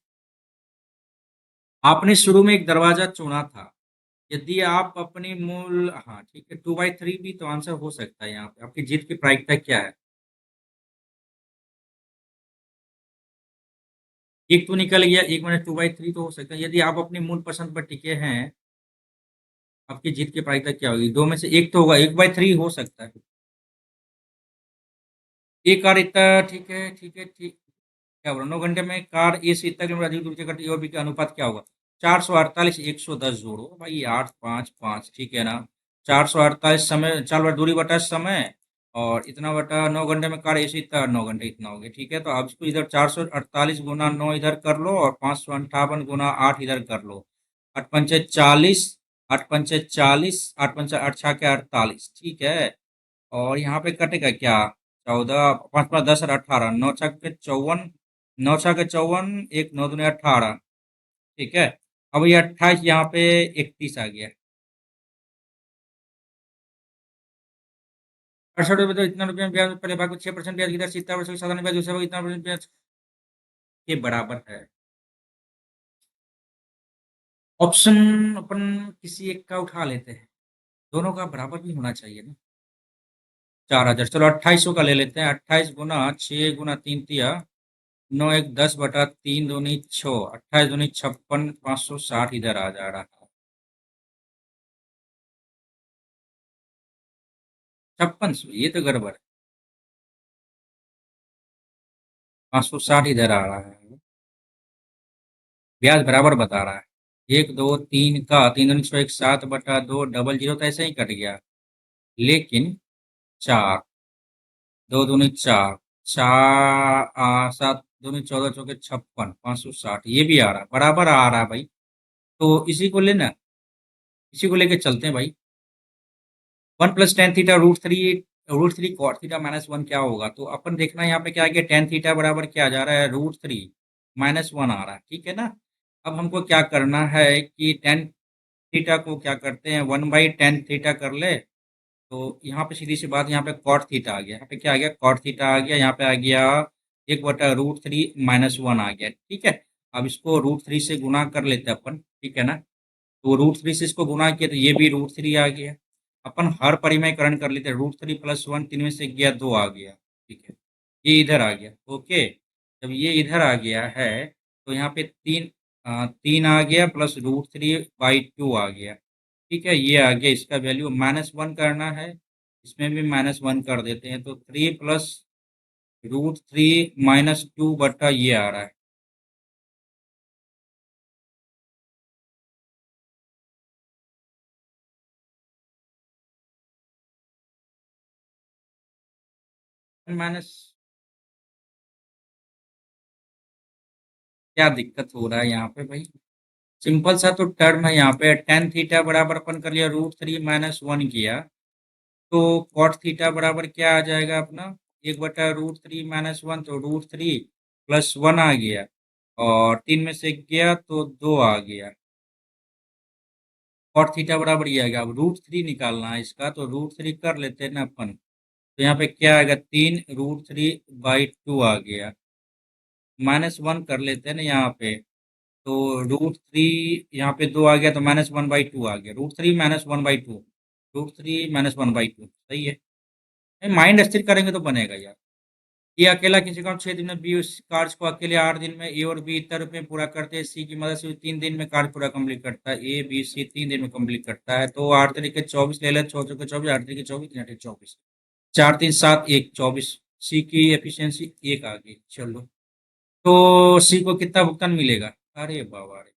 आपने शुरू में एक दरवाजा चुना था। यदि आप अपनी मूल, हाँ ठीक है, 2/3 भी तो आंसर हो सकता है। यहाँ पे आपकी जीत की प्रायिकता क्या है? एक तो निकल गया, एक मैंने 2/3 तो हो सकता है। यदि आप अपनी मूल पसंद पर टिके हैं, आपकी जीत की प्रायिकता क्या होगी? दो में से एक तो होगा, 1/3 हो सकता है। एक कार इतना, ठीक है ठीक है ठीक। क्या बोला, 9 घंटे में कार ए से इतना किलोमीटर अधिक दूर तय करती है, और बी का अनुपात क्या होगा? 448 110 जोड़ो भाई, 8 5 5, ठीक है ना? 448 समय, 4 बार दूरी बटा समय, और इतना बटा 9 घंटे में कार ए से इतना, 9 घंटे इतना हो गया, ठीक है। तो आप इसको इधर 448 गुना 9 इधर कर लो, और 558 गुना 8 इधर कर लो। 8 पंचे 40, 8 पंचे 40, 8 पंचे 8 छः के 48, ठीक है। और यहाँ पे कटेगा क्या? 14, 5 5 10 और 18, 9 छक्के 54, 9 छक्के 54, एक 9 दूनी 18, ठीक है। अब ये 28, यहाँ पे 31 आ गया। 68 रुपये, तो इतना रुपये में ब्याज, पहले भाग में 6% ब्याज की दर से इतना वर्ष की साधारण ब्याज, दूसरे भाग इतना % ब्याज के बराबर है। ऑप्शन अपन किसी एक का उठा लेते हैं, दोनों का बराबर भी होना चाहिए ना। 4,000, चलो 2800 का ले लेते हैं। 28 गुना 6 गुना 3 तिया 9 1 10 बटा 3 दूनी 6, 28 दूनी 56, 560 इधर आ जा रहा है। 5600, ये तो गड़बड़ है। 560 इधर आ रहा है। ब्याज बराबर बता रहा है। 1 2 3 का 3 दूनी 6, 7/2 डबल जीरो तो ऐसे ही कट गया। लेकिन 4, 2 दूनी 4, 7 दूनी 14 चौके 56, 560 ये भी आ रहा है, बराबर आ रहा है भाई। तो इसी को लेना, इसी को लेके चलते हैं भाई। 1 + tan थीटा √3 कॉट थीटा -1 क्या होगा? तो अपन देखना है यहाँ पे क्या आ गया, tan थीटा बराबर क्या आ जा रहा है, √3 -1 आ रहा है, ठीक है ना? अब हमको क्या करना है कि tan थीटा को क्या करते हैं, 1/tan थीटा कर ले। तो यहाँ पे सीधी सी बात, यहाँ पे कॉट थीटा आ गया, यहाँ पे क्या आ गया, कॉट थीटा आ गया, यहाँ पे आ गया 1/√3 - 1 आ गया, ठीक है। अब इसको √3 से गुना कर लेते हैं अपन, ठीक है ना? तो √3 से इसको गुना किया तो ये भी √3 आ गया। अपन हर परिमयकरण कर लेते हैं, √3 + 1, 3 में से गया 2 आ गया, ठीक है। ये इधर आ गया, ओके। जब ये इधर आ गया है, तो यहाँ पे 3 आ गया, प्लस √3/2 आ गया, ठीक है। ये आ गया, इसका वैल्यू -1 करना है, इसमें भी -1 कर देते हैं, तो 3 प्लस √3 - 2 बटा ये आ रहा है। माइनस, क्या दिक्कत हो रहा है यहाँ पे भाई? सिंपल सा तो टर्म है यहाँ पे टेन थीटा बराबर अपन कर लिया √3 - 1 किया तो कॉट थीटा बराबर क्या आ जाएगा अपना 1/√3 - 1 तो √3 + 1 आ गया और 3 में से गया तो 2 आ गया कॉट थीटा बराबर ये आएगा अब √3 निकालना है इसका तो √3 कर लेते हैं ना अपन तो यहाँ पे क्या आएगा 3√3/2 आ गया -1 कर लेते हैं ना यहाँ पे तो √3 यहाँ पे 2 आ गया तो -1/2 आ गया √3 - 1/2 √3 - 1/2 सही है माइंड स्थिर करेंगे तो बनेगा यार ये अकेला किसी काम 6 दिन में बी उस कार्य को अकेले 8 दिन में ए और बी इतर रूप में पूरा करते हैं सी की मदद से 3 दिन में कार्य पूरा कंप्लीट करता है ए बी सी 3 दिन में कंप्लीट करता है तो 8 तरीके 24 ले ले 6 चौके 24 8 तरीके 24 3 8 24 4 3 7 1 24 सी की एफिशिएंसी 1 आ गई चलो तो सी को कितना भुगतान मिलेगा अरे बाबा रे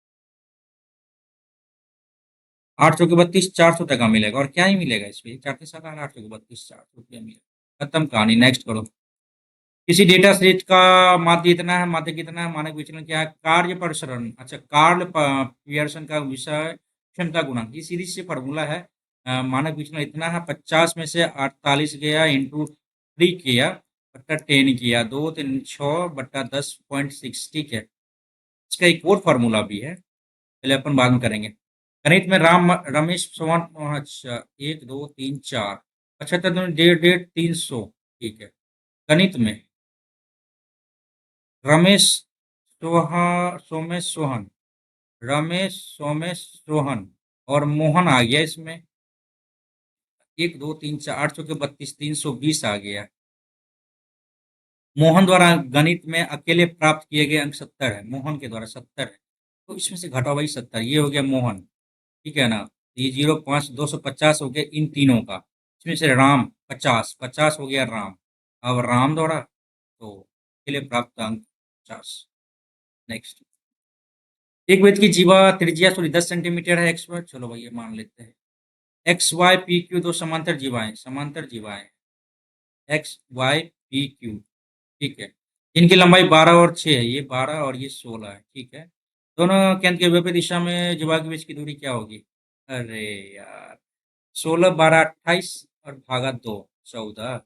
8 चौके 32 400 टका मिलेगा और क्या ही मिलेगा इस पे 4 3 7 8 8 चौके 32 400 रुपया मिलेगा खत्म कहानी नेक्स्ट करो किसी डेटा सेट का माध्य इतना है माध्य कितना है मानक विचलन क्या है कार्य प्रसरण अच्छा कार्ल पियर्सन का विषय क्षमता गुणांक ये सीधी सी फॉर्मूला है मानक विचलन इतना है 50 में से 48 गया इंटू 3 किया बट्टा 10 किया 2 3 6 बट्टा 10.6 ठीक है इसका एक और फार्मूला भी है पहले अपन बाद में करेंगे गणित में राम रमेश चौहान अच्छा 1 2 3 4 अच्छा तो 1.5 1.5 300 ठीक है गणित में रमेश सोमेश सोहन रमेश सोमेश सोहन और मोहन आ गया इसमें 1 2 3 4 8 चौके 32 320 आ गया मोहन द्वारा गणित में अकेले प्राप्त किए गए अंक 70 है मोहन के द्वारा 70 है तो इसमें से घटाओ भाई 70 ये हो गया मोहन ठीक है ना ये 0 5 250 हो गया इन तीनों का इसमें से राम 50 हो गया राम अब राम द्वारा तो अकेले प्राप्त अंक 50 नेक्स्ट एक वृत्त की जीवा त्रिज्या सॉरी 10 सेंटीमीटर है एक्स वाई चलो भाई ये मान लेते हैं एक्स वाई पी क्यू दो समांतर जीवाएं एक्स वाई पी क्यू ठीक है इनकी लंबाई 12 और 6 है ये 12 और ये 16 है ठीक है दोनों केंद्र के विपरीत दिशा में जीवा के बीच की दूरी क्या होगी अरे यार 16 12 28 और भागा 2 14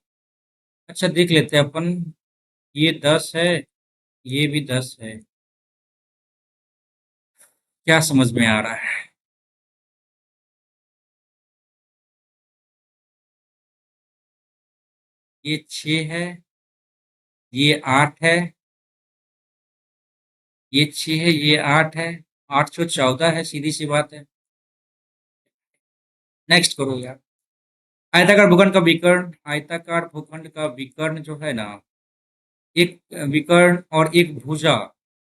अच्छा देख लेते हैं अपन ये 10 है ये भी 10 है क्या समझ में आ रहा है ये 6 है ये 8 है ये 6 है ये 8 है 8 14 है सीधी सी बात है नेक्स्ट करो यार आयताकार भूखंड का विकर्ण जो है ना एक विकर्ण और एक भुजा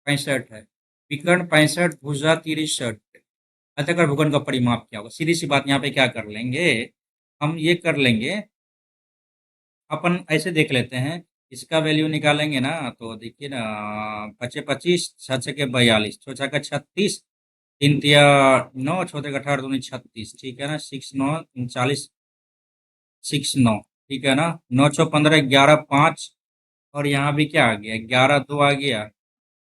65 है विकर्ण 65 भुजा 63 आयताकार भूखंड का परिमाप क्या होगा सीधी सी बात यहाँ पे क्या कर लेंगे हम ये कर लेंगे अपन ऐसे देख लेते हैं इसका वैल्यू निकालेंगे ना तो देखिए ना 25 छः छः 42 छः छः 36 तीन तिया 9 चौथे 18 दूनी 36 ठीक है ना 6 9 39 6 9 ठीक है ना 9 6 15 11 5 और यहाँ भी क्या आ गया 11 2 आ गया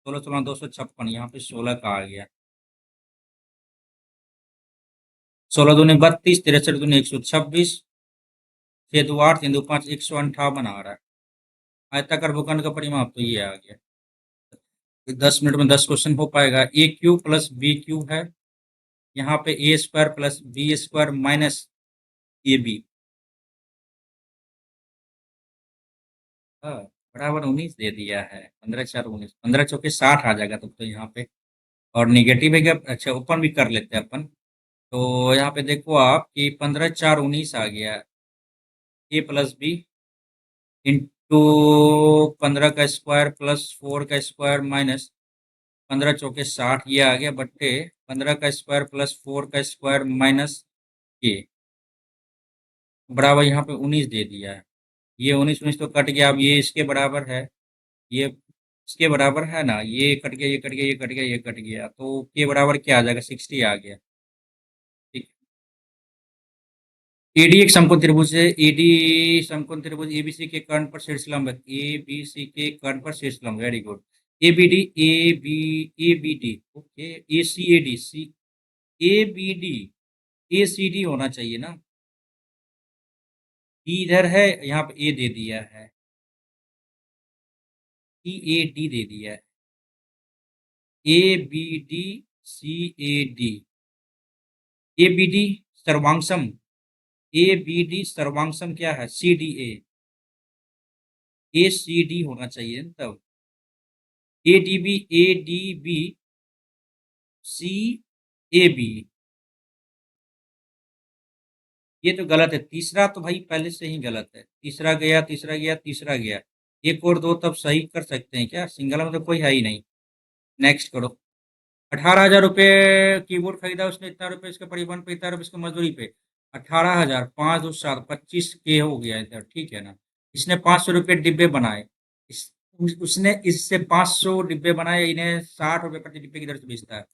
16 16 256 यहाँ पे 16 का आ गया 16 दूनी 32 63 दूनी 126 6 2 8 3 2 5 158 आ रहा है आयताकार भूखंड का परिमाप तो ये आ गया 10 मिनट में 10 क्वेश्चन हो पाएगा A Q plus B Q है यहाँ पे A square plus B square minus A B बराबर 19 दे दिया है 15 4 19 15 चौके 60 आ जाएगा तब तो यहाँ पे और निगेटिव है क्या अच्छा ओपन भी कर लेते हैं अपन तो यहाँ पे देखो आप कि 15 4 19 आ गया ए प्लस बी इंटू 15 का स्क्वायर प्लस 4 का स्क्वायर माइनस 15 चौके 60 ये आ गया बट्टे 15 का स्क्वायर प्लस 4 का स्क्वायर माइनस ये बराबर यहाँ पे 19 दे दिया है ये 19 19 तो कट गया अब ये इसके बराबर है ये इसके बराबर है ना ये कट गया ये कट गया ये कट गया ये कट गया तो के बराबर क्या आ जाएगा 60 आ गया ठीक एडी एक समकोण त्रिभुज है एडी समकोण त्रिभुज एबीसी के कर्ण पर शीर्ष लंब है एबीसी के कर्ण पर शीर्ष लंब very good ABD, ABD, okay, ACAD, ABD, ACD होना चाहिए ना? D इधर है, यहाँ पे A दे दिया है, CAD दे दिया है, ABD, CAD, ABD सर्वांशम, ABD सर्वांशम क्या है? CDA, ACD होना चाहिए ना तब, ADB, ADB, CAB, ये तो गलत है। तीसरा तो भाई पहले से ही गलत है। तीसरा गया, तीसरा गया, तीसरा गया। एक और दो तब सही कर सकते हैं क्या? सिंगल में तो कोई है ही नहीं। नेक्स्ट करो। 18,000 रुपये कीबोर्ड खरीदा उसने, इतना रुपये इसके परिवहन पे, इतना रुपये इसके मजदूरी पे। 18,000, 5 2 7, 25K हो गया इधर, ठीक है ना? इसने 500 रुपये डिब्बे बनाए। उसने इससे 500 डिब्बे बनाए, इन्हें 60 रुपये प्रति डिब्बे की दर से बेचता है।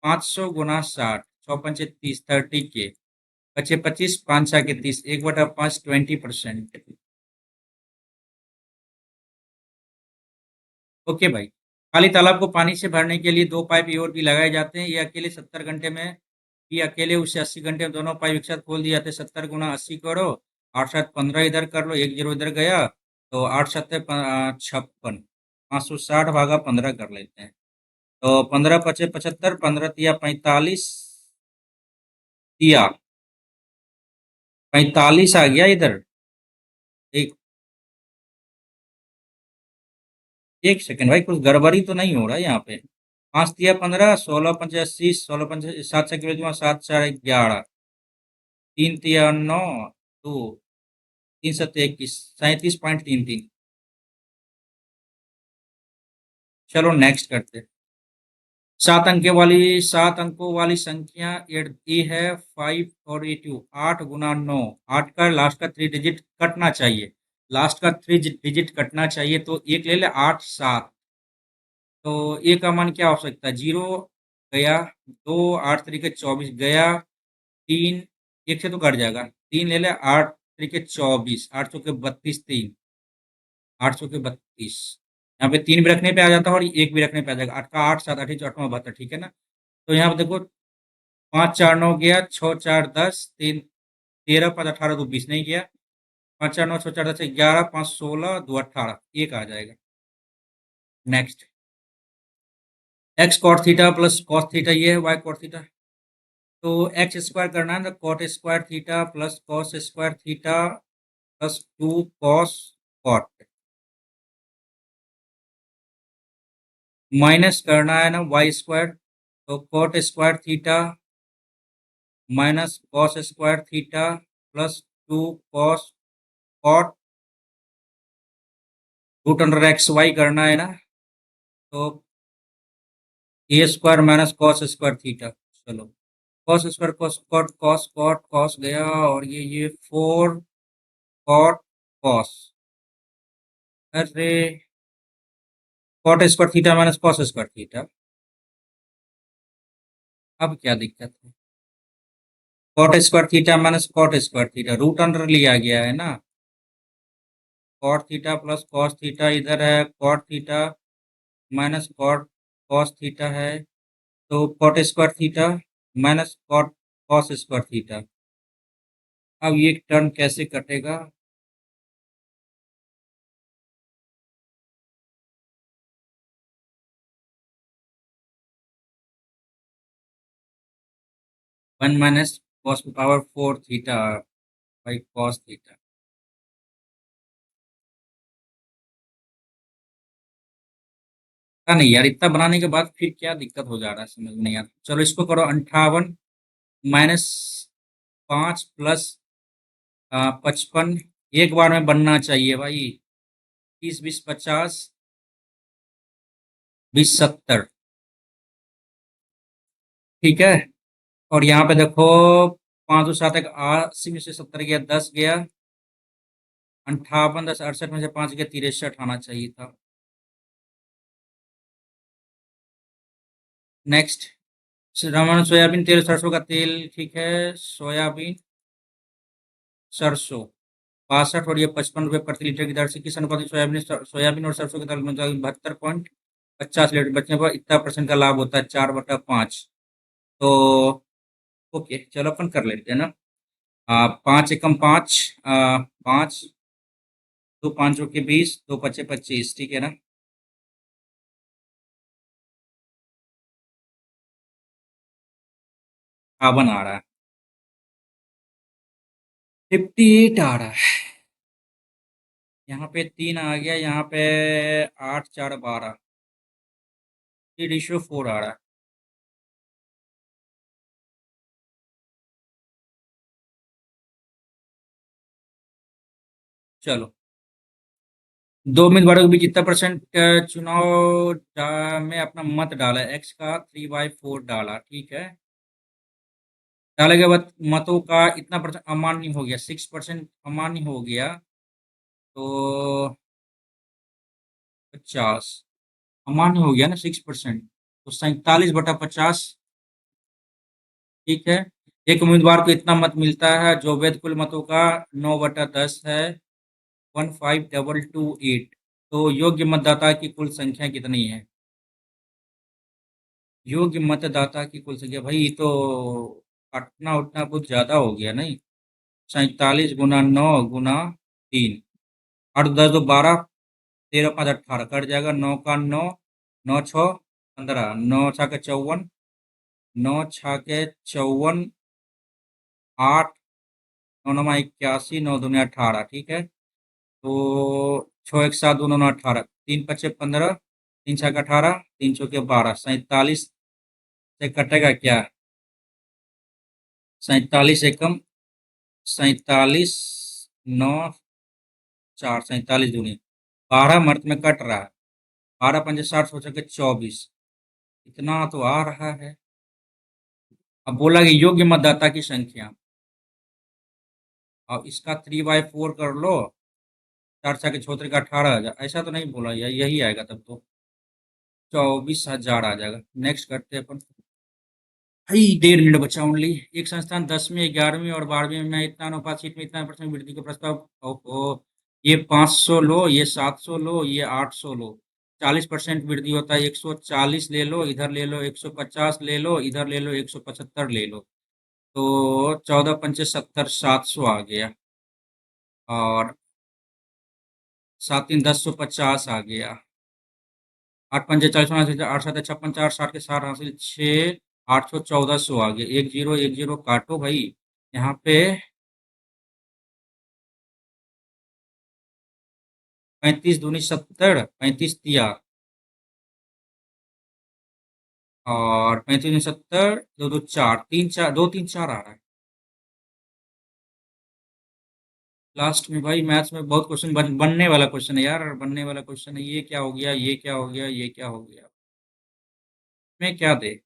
500 × 60, 6 × 5 = 30, 30K। बचे 25, 5 × 6 = 30, 1/5, 20%। ओके भाई। खाली तालाब को पानी से भरने के लिए 2 पाइप ए और बी लगाए जाते हैं। ये अकेले 70 घंटे में, ये अकेले उसे 80 घंटे में, दोनों पाइप एक साथ खोल दिए जाते हैं। 70 × 80 करो, 8 7 15 इधर कर लो, 1 0 इधर गया, तो 8 7 56, 560/15 कर लेते हैं। तो 15 5 75, 15 तिया 45, तिया 45 आ गया इधर। एक एक सेकंड भाई, कुछ गड़बड़ी तो नहीं हो रहा है यहाँ पे? 5 तिया 15, 16 × 5 = 80, 16 × 5 = 7 7 7 4 11, 3 तिया 9, 2, 3 7 21, 37.33। चलो नेक्स्ट करते हैं। 7 अंकों वाली संख्या ए है 5 और A2, 8 × 9, 8 का लास्ट का 3 डिजिट कटना चाहिए। लास्ट का 3 डिजिट कटना चाहिए, तो एक ले ले 8 7। तो ए का मान क्या हो सकता है? 0 गया, 2 8 3 24 गया, 3 एक से तो कट जाएगा, 3 ले ले, 8 3 24, 8 चौके 32, 3 8 चौके 32। यहाँ पे 3 भी रखने पे आ जाता है और एक भी रखने पे आ जाएगा। 8 का 8 7 8 8 72, ठीक है ना? तो यहाँ पे देखो, 5 4 9 गया, 6 4 10, 3 13, 5 18, 2 20 नहीं गया। 5 4 9, 6 4 10 11, 5 16, 2 18, एक आ जाएगा। Next. X cot theta plus cos theta, ये है वाई कॉट थीटा। तो एक्स स्क्वायर करना है, तो cot square theta plus cos square theta plus 2 cos cot. Minus करना है ना वाई स्क्वायर, तो cot square theta minus cos square theta plus 2 cos cot √x/y करना है ना, तो A square minus cos square theta. चलो, cos square cos cot cos cot cos गया, और ये 4 कॉट कॉस। अरे, cot square theta minus cos square theta. अब क्या दिक्कत है? Cot square theta minus cot square theta, root under लिया गया है ना। Cot theta plus cos theta इधर है, cot theta minus cot cos theta है, तो cot square theta minus cot cos square theta. अब ये टर्म कैसे कटेगा? 1 माइनस कॉस की power 4 theta by cos theta. पता नहीं यार, इतना बनाने के बाद फिर क्या दिक्कत हो जा रहा है, समझ में नहीं आता। चलो इसको करो, 58 - 5 + 55, एक बार में बनना चाहिए भाई। 30 20 50, 20 70, ठीक है। और यहाँ पे देखो, 5 2 7 80 में से 70 गया, 10 गया, 58 10 68 में से 5 गया, 63 आना चाहिए था। नेक्स्ट। रामायण सोयाबीन तेल सरसों का तेल, ठीक है। सोयाबीन सरसों 62 और ये 55 रुपये प्रति लीटर की दर से किस अनुपात में सोयाबीन सोयाबीन और सरसों के तेल में 72 पॉइंट 50 लीटर बचने पर इतना परसेंट का लाभ होता है, 4/5। तो ओके, चलो अपन कर लेते हैं ना। 5 एकम 5, 5, दो पाँचों के 20, दो पचे 25, ठीक है ना। वन आ रहा है, 58 आ रहा है। यहाँ पे 3 आ गया, यहाँ पे 8, 4, 12, 3:4 आ रहा है। चलो, दो उम्मीदवारों के बीच इतना परसेंट चुनाव में अपना मत डाला, एक्स का 3/4 डाला, ठीक है। डाले के बाद मतों का इतना परसेंट अमान्य हो गया, 6% अमान्य हो गया, तो 50 अमान्य हो गया ना 6%, तो 47/50, ठीक है। एक उम्मीदवार को इतना मत मिलता है, जो वैध कुल मतों का 9/10 है, 15,228। तो योग्य मतदाता की कुल संख्या कितनी है? योग्य मतदाता की कुल संख्या, भाई ये तो काटना उठना कुछ ज्यादा हो गया नहीं। 47 × 9 × 3, 8 × 10 = 12, 13 × 5 = 18, कट जाएगा। 9 का 9, 9 6 15, 9 6 54, 9 6 54, 8, 9 9 81, 9 दूनी 18, ठीक है। तो 6 1 7 2 9 18, 3 5 6 15, 3 6 18, 3 4 12, 47 से कटेगा क्या? 47 एकम 47, 9 4, 47 दूनी 12 मर्द में कट रहा है। 12 × 5 = 60, सोचा कि 24, इतना तो आ रहा है। अब बोला कि योग्य मतदाता की संख्या, अब इसका 3/4 कर लो, 4 × 6 = 18,000, ऐसा तो नहीं बोला यार, यही आएगा तब तो 24,000 आ जाएगा। नेक्स्ट करते हैं अपन। भाई 1.5 मिनट बचा ओनली। एक संस्थान 10वीं 11वीं और 12वीं में इतना अनुपात सीट में इतना परसेंट वृद्धि का प्रस्ताव, ओहो, ये 500 लो, ये 700 लो, ये 800 लो, 40% वृद्धि होता है, 140 ले लो, इधर ले लो 150 ले लो, इधर ले लो 175 ले लो, तो 14 × 5 = 70, 700 आ गया। और 7 × 3 = 10, 150 आ गया। 8 × 5 = 40, 8 7 = 56, 4 60 के 60 हासिल 6, 800, 1400 आ गया। 1 0 1 0 काटो भाई। यहाँ पे 35 दूनी 70, 35 तिया, और 35 दूनी 70, दो दो चार, 3 4, 2 3 4 आ रहा है। लास्ट में भाई मैथ्स में बहुत क्वेश्चन बनने वाला क्वेश्चन है यार, बनने वाला क्वेश्चन है। ये क्या हो गया, ये क्या हो गया, ये क्या हो गया, मैं क्या दे।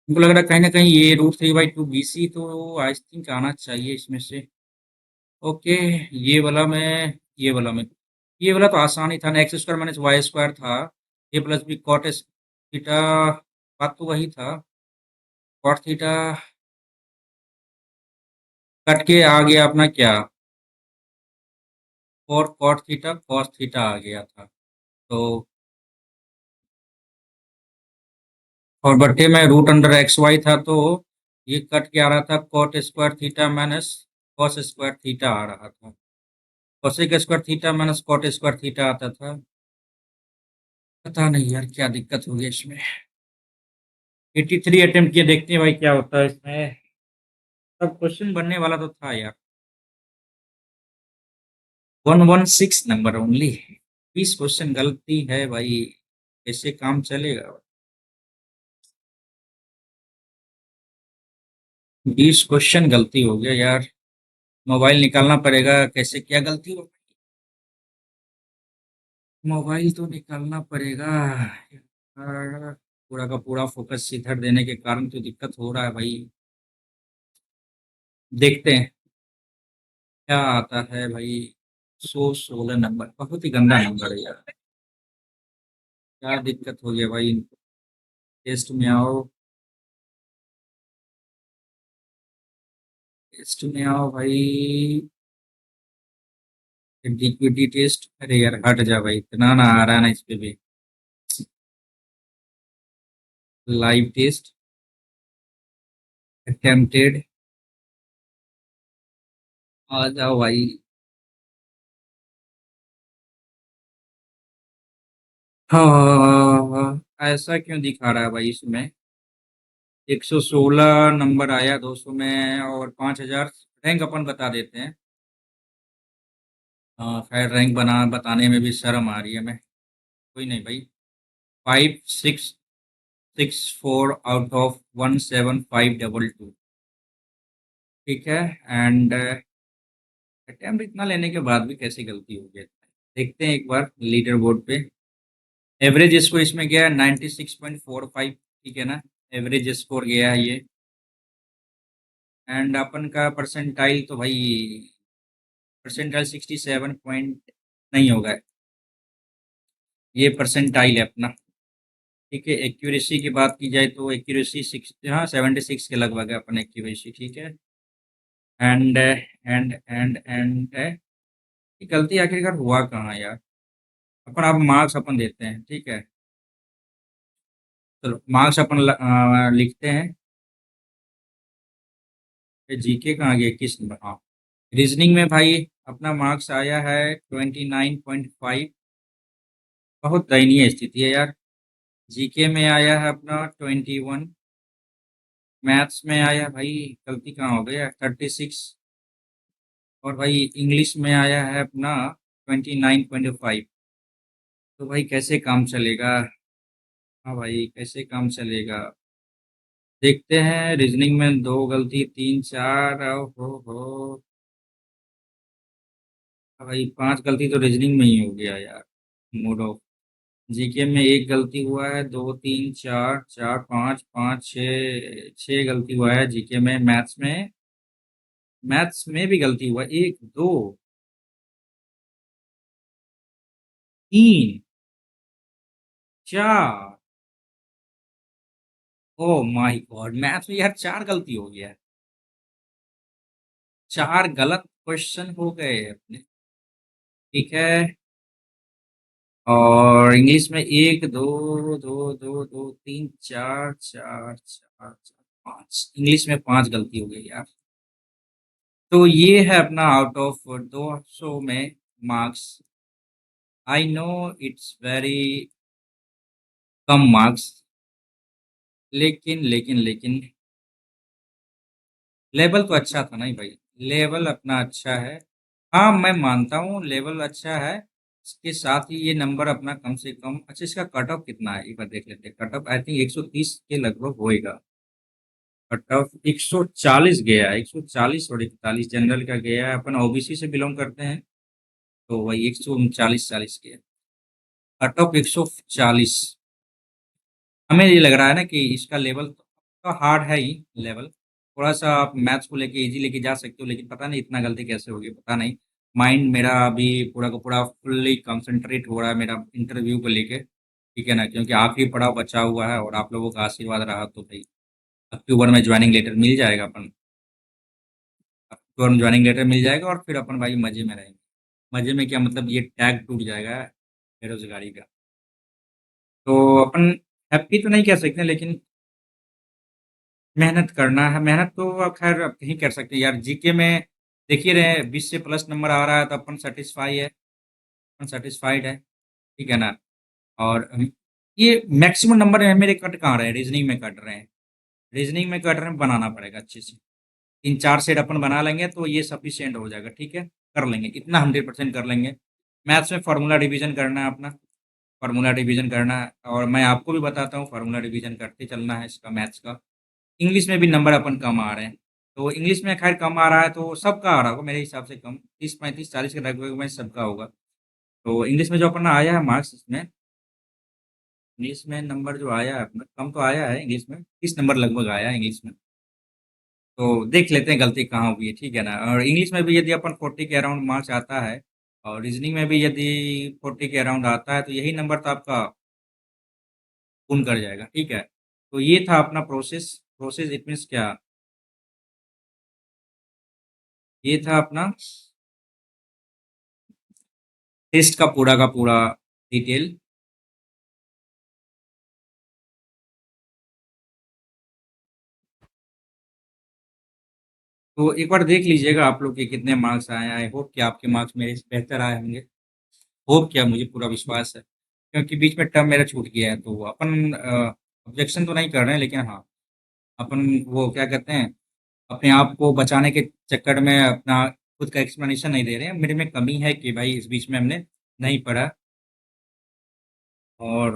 मुझको लग रहा है कहीं ना कहीं ये √3/2 BC तो आई थिंक आना चाहिए इसमें से। ओके, ये वाला मैं ये वाला मैं ये वाला तो आसान ही था ना, x² - y² था, a + b cot थीटा, बात तो वही था। कॉट थीटा कट के आ गया अपना क्या, और कॉट थीटा कॉस थीटा आ गया था। तो और बट्टे में √(x y) था, तो ये कट के आ रहा था cot² थीटा - cos² थीटा आ रहा था। cosec² थीटा - cot² थीटा आता था। पता नहीं यार क्या दिक्कत हो गई इसमें। 83 अटेम्प्ट किए, देखते हैं भाई क्या होता है इसमें। सब क्वेश्चन बनने वाला तो था यार। 116 नंबर ओनली, 20 क्वेश्चन गलती है भाई, कैसे काम चलेगा? 20 क्वेश्चन गलती हो गया यार। मोबाइल निकालना पड़ेगा, कैसे क्या गलती हो, मोबाइल तो निकालना पड़ेगा यार। पूरा का पूरा फोकस इधर देने के कारण तो दिक्कत हो रहा है भाई। देखते हैं क्या आता है भाई। 116 नंबर बहुत ही गंदा नंबर है यार। क्या दिक्कत हो गया भाई, टेस्ट में आओ, टेस्ट में आओ भाई। एग्जीक्यूटिव टेस्ट, अरे यार हट जा भाई, इतना ना आ रहा है ना इस पे भी। Live test attempted. आ जाओ भाई। हाँ, ऐसा क्यों दिखा रहा है भाई इसमें? 116 नंबर आया 200 में, और 5000 रैंक अपन बता देते हैं। हाँ, खैर रैंक बताने में भी शर्म आ रही है मैं। कोई नहीं भाई। 5664 आउट ऑफ 17522। ठीक है। एंड अटेम्प्ट इतना लेने के बाद भी कैसी गलती हो गई? देखते हैं एक बार लीडर बोर्ड पे। एवरेज इसको इसमें गया है 96.45। ठीक है ना? एवरेज स्कोर गया है ये। एंड अपन का परसेंटाइल तो भाई, परसेंटाइल 67 पॉइंट नहीं होगा। ये परसेंटाइल है अपना। ठीक है। एक्यूरेसी की बात की जाए तो एक्यूरेसी 76 के लगभग है अपन एक्यूरेसी। ठीक है। एंड ये गलती आखिरकार हुआ कहाँ यार? अपन अब मार्क्स अपन देते हैं। ठीक है। चलो मार्क्स अपन लिखते हैं। जीके कहाँ गया? 21 नंबर, हाँ। रीजनिंग में भाई अपना मार्क्स आया है 29.5। बहुत दयनीय स्थिति है यार। जीके में आया है अपना 21। मैथ्स में आया भाई, गलती कहाँ हो गया, 36। और भाई इंग्लिश में आया है अपना 29.5। तो भाई कैसे काम चलेगा? हाँ भाई, कैसे काम चलेगा? देखते हैं। रीजनिंग में दो गलती, तीन, चार, हो भाई 5 गलती तो रीजनिंग में ही हो गया यार। Mood off. जीके में एक गलती हुआ है, दो, तीन, चार, चार, पाँच, पाँच, छः, छः गलती हुआ है जीके में। मैथ्स में भी गलती हुआ है, एक, दो, तीन, चार। ओ माय गॉड, मैथ्स में यार 4 गलती हो गया है। 4 गलत क्वेश्चन हो गए अपने। ठीक है। और इंग्लिश में एक, दो, दो, दो, दो, तीन, चार, चार, चार, चार, 5। इंग्लिश में 5 गलती हो गई यार। तो ये है अपना आउट ऑफ 200 में marks. I know it's very come marks, लेकिन लेवल तो अच्छा था नहीं भाई। लेवल अपना अच्छा है। हाँ, मैं मानता हूँ लेवल अच्छा है। इसके साथ ही ये नंबर अपना कम से कम, अच्छा इसका कट ऑफ कितना है एक बार देख लेते हैं। कट ऑफ आई थिंक 130 के लगभग होएगा। कट ऑफ 140 गया है, 140 और 41 जनरल का गया है। अपन ओबीसी से बिलोंग करते हैं, तो वही 139 40 के। Cut off 140। हमें ये लग रहा है ना कि इसका लेवल तो हार्ड है ही। लेवल थोड़ा सा आप मैथ्स को लेके इजी लेके जा सकते हो, लेकिन पता नहीं इतना गलती कैसे होगी, पता नहीं। माइंड मेरा अभी पूरा का पूरा फुल्ली कंसंट्रेट हो रहा है मेरा इंटरव्यू को लेके। ठीक है ना? क्योंकि आखिरी पड़ाव बचा हुआ है, और आप लोगों का आशीर्वाद रहा तो भाई अक्टूबर में ज्वाइनिंग लेटर मिल जाएगा अपन। अक्टूबर में ज्वाइनिंग लेटर मिल जाएगा, और फिर अपन भाई मजे में रहेंगे। मजे में क्या मतलब, ये टैग टूट जाएगा बेरोजगारी का। तो अपन हैप्पी तो नहीं कह सकते, लेकिन मेहनत करना है। मेहनत तो खैर अब कहीं कर सकते हैं यार। जीके में देखिए रहे 20 से प्लस नंबर आ रहा है तो अपन सेटिस्फाई है, अपन सेटिस्फाइड है। ठीक है ना? और ये मैक्सिमम नंबर है मेरे, कट कहाँ रहे हैं? रीजनिंग में कट रहे हैं। रीजनिंग में कट रहे हैं, बनाना पड़ेगा अच्छे से। 3 4 सेट अपन बना लेंगे तो ये सफिशियंट हो जाएगा। ठीक है, कर लेंगे इतना, 100% कर लेंगे। मैथ्स में फार्मूला डिवीजन करना है अपना। फार्मूला डिवीजन करना है, और मैं आपको भी बताता हूँ फार्मूला डिवीजन करते चलना है इसका, मैथ्स का। इंग्लिश में भी नंबर अपन कम आ रहे हैं। तो इंग्लिश में खैर कम आ रहा है तो सबका आ रहा होगा मेरे हिसाब से कम, 30 35 40 के लगभग में सबका होगा। तो इंग्लिश में जो अपना आया है मार्क्स इसमें, इंग्लिश में नंबर जो आया है अपना कम तो आया है। इंग्लिश में 30 नंबर लगभग आया है इंग्लिश में। तो देख लेते हैं गलती कहाँ हुई है। ठीक है ना? और इंग्लिश में भी यदि अपन 40 के अराउंड मार्क्स आता है, और रीजनिंग में भी यदि 40 के अराउंड आता है, तो यही नंबर तो आपका पूर्ण कर जाएगा। ठीक है। तो ये था अपना प्रोसेस। प्रोसेस इट मीन्स क्या? ये था अपना टेस्ट का पूरा डिटेल। तो एक बार देख लीजिएगा आप लोग के कितने मार्क्स आए हैं। आई होप कि आपके मार्क्स मेरे से बेहतर आए होंगे। होप क्या, मुझे पूरा विश्वास है। क्योंकि बीच में टर्म मेरा छूट गया है, तो अपन ऑब्जेक्शन तो नहीं कर रहे हैं, लेकिन हाँ, अपन वो क्या कहते हैं, अपने आप को बचाने के चक्कर में अपना खुद का एक्सप्लेनेशन नहीं दे रहे हैं। मेरे में कमी है कि भाई इस बीच में हमने नहीं पढ़ा, और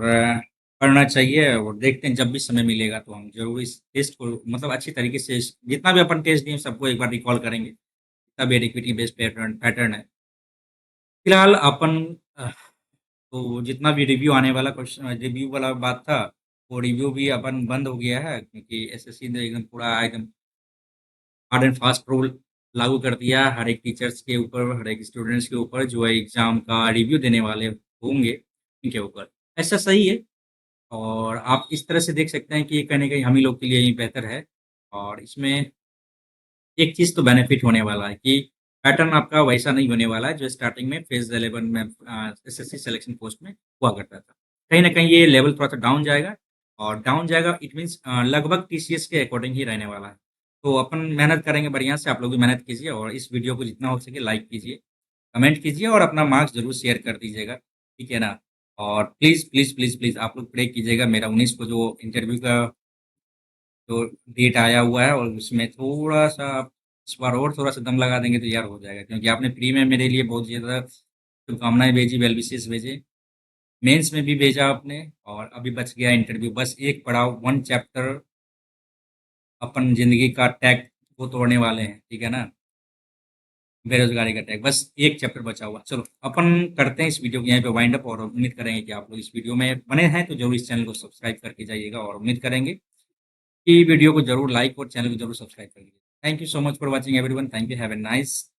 पढ़ना चाहिए। और देखते हैं, जब भी समय मिलेगा तो हम ज़रूर इस टेस्ट को मतलब अच्छी तरीके से जितना भी अपन टेस्ट दिए सबको एक बार रिकॉल करेंगे। जितना भी एडिक्विटी बेस्ड पैटर्न पैटर्न है। फिलहाल अपन तो जितना भी रिव्यू आने वाला क्वेश्चन रिव्यू वाला बात था, वो रिव्यू भी अपन बंद हो गया है, क्योंकि एसएससी ने एकदम पूरा एकदम हार्ड एंड फास्ट रूल लागू कर दिया है हर एक टीचर्स के ऊपर, हर एक स्टूडेंट्स के ऊपर जो है एग्ज़ाम का रिव्यू देने वाले होंगे, उनके ऊपर। ऐसा सही है, और आप इस तरह से देख सकते हैं कि ये कहीं न कहीं हम ही लोग के लिए ही बेहतर है। और इसमें एक चीज़ तो बेनिफिट होने वाला है कि पैटर्न आपका वैसा नहीं होने वाला है, जो स्टार्टिंग में फेज़ 11 में एसएससी सिलेक्शन पोस्ट में हुआ करता था। कहीं न कहीं ये लेवल थोड़ा-सा डाउन जाएगा, और डाउन जाएगा इट मीन्स लगभग टीसीएस के अकॉर्डिंग ही रहने वाला है। तो अपन मेहनत करेंगे बढ़िया से, आप लोग भी मेहनत कीजिए, और इस वीडियो को जितना हो सके लाइक कीजिए, कमेंट कीजिए, और अपना मार्क्स ज़रूर शेयर कर दीजिएगा, ठीक है ना? और प्लीज़, प्लीज़, प्लीज़, प्लीज़ आप लोग प्रे कीजिएगा मेरा 19 को जो इंटरव्यू का जो डेट आया हुआ है, और उसमें थोड़ा-सा इस बार और थोड़ा-सा दम लगा देंगे तो यार हो जाएगा, क्योंकि आपने प्री में मेरे लिए बहुत ज़्यादा शुभकामनाएँ भेजी, वेल विशेस भेजे। मेंस में भी भेजा आपने, और अभी बच गया इंटरव्यू, बस एक पड़ाव, 1 चैप्टर अपन ज़िंदगी का टैग को तोड़ने वाले हैं, ठीक है ना? बेरोज़गारी का टैग, बस एक चैप्टर बचा हुआ है। चलो, अपन करते हैं इस वीडियो को यहीं पे वाइंड अप, और उम्मीद करेंगे कि आप लोग इस वीडियो में बने हैं, तो ज़रूर इस चैनल को सब्सक्राइब करके जाइएगा, और उम्मीद करेंगे कि वीडियो को ज़रूर लाइक और चैनल को ज़रूर सब्सक्राइब कर लीजिए। Thank you so much for watching everyone. Thank you. Have a nice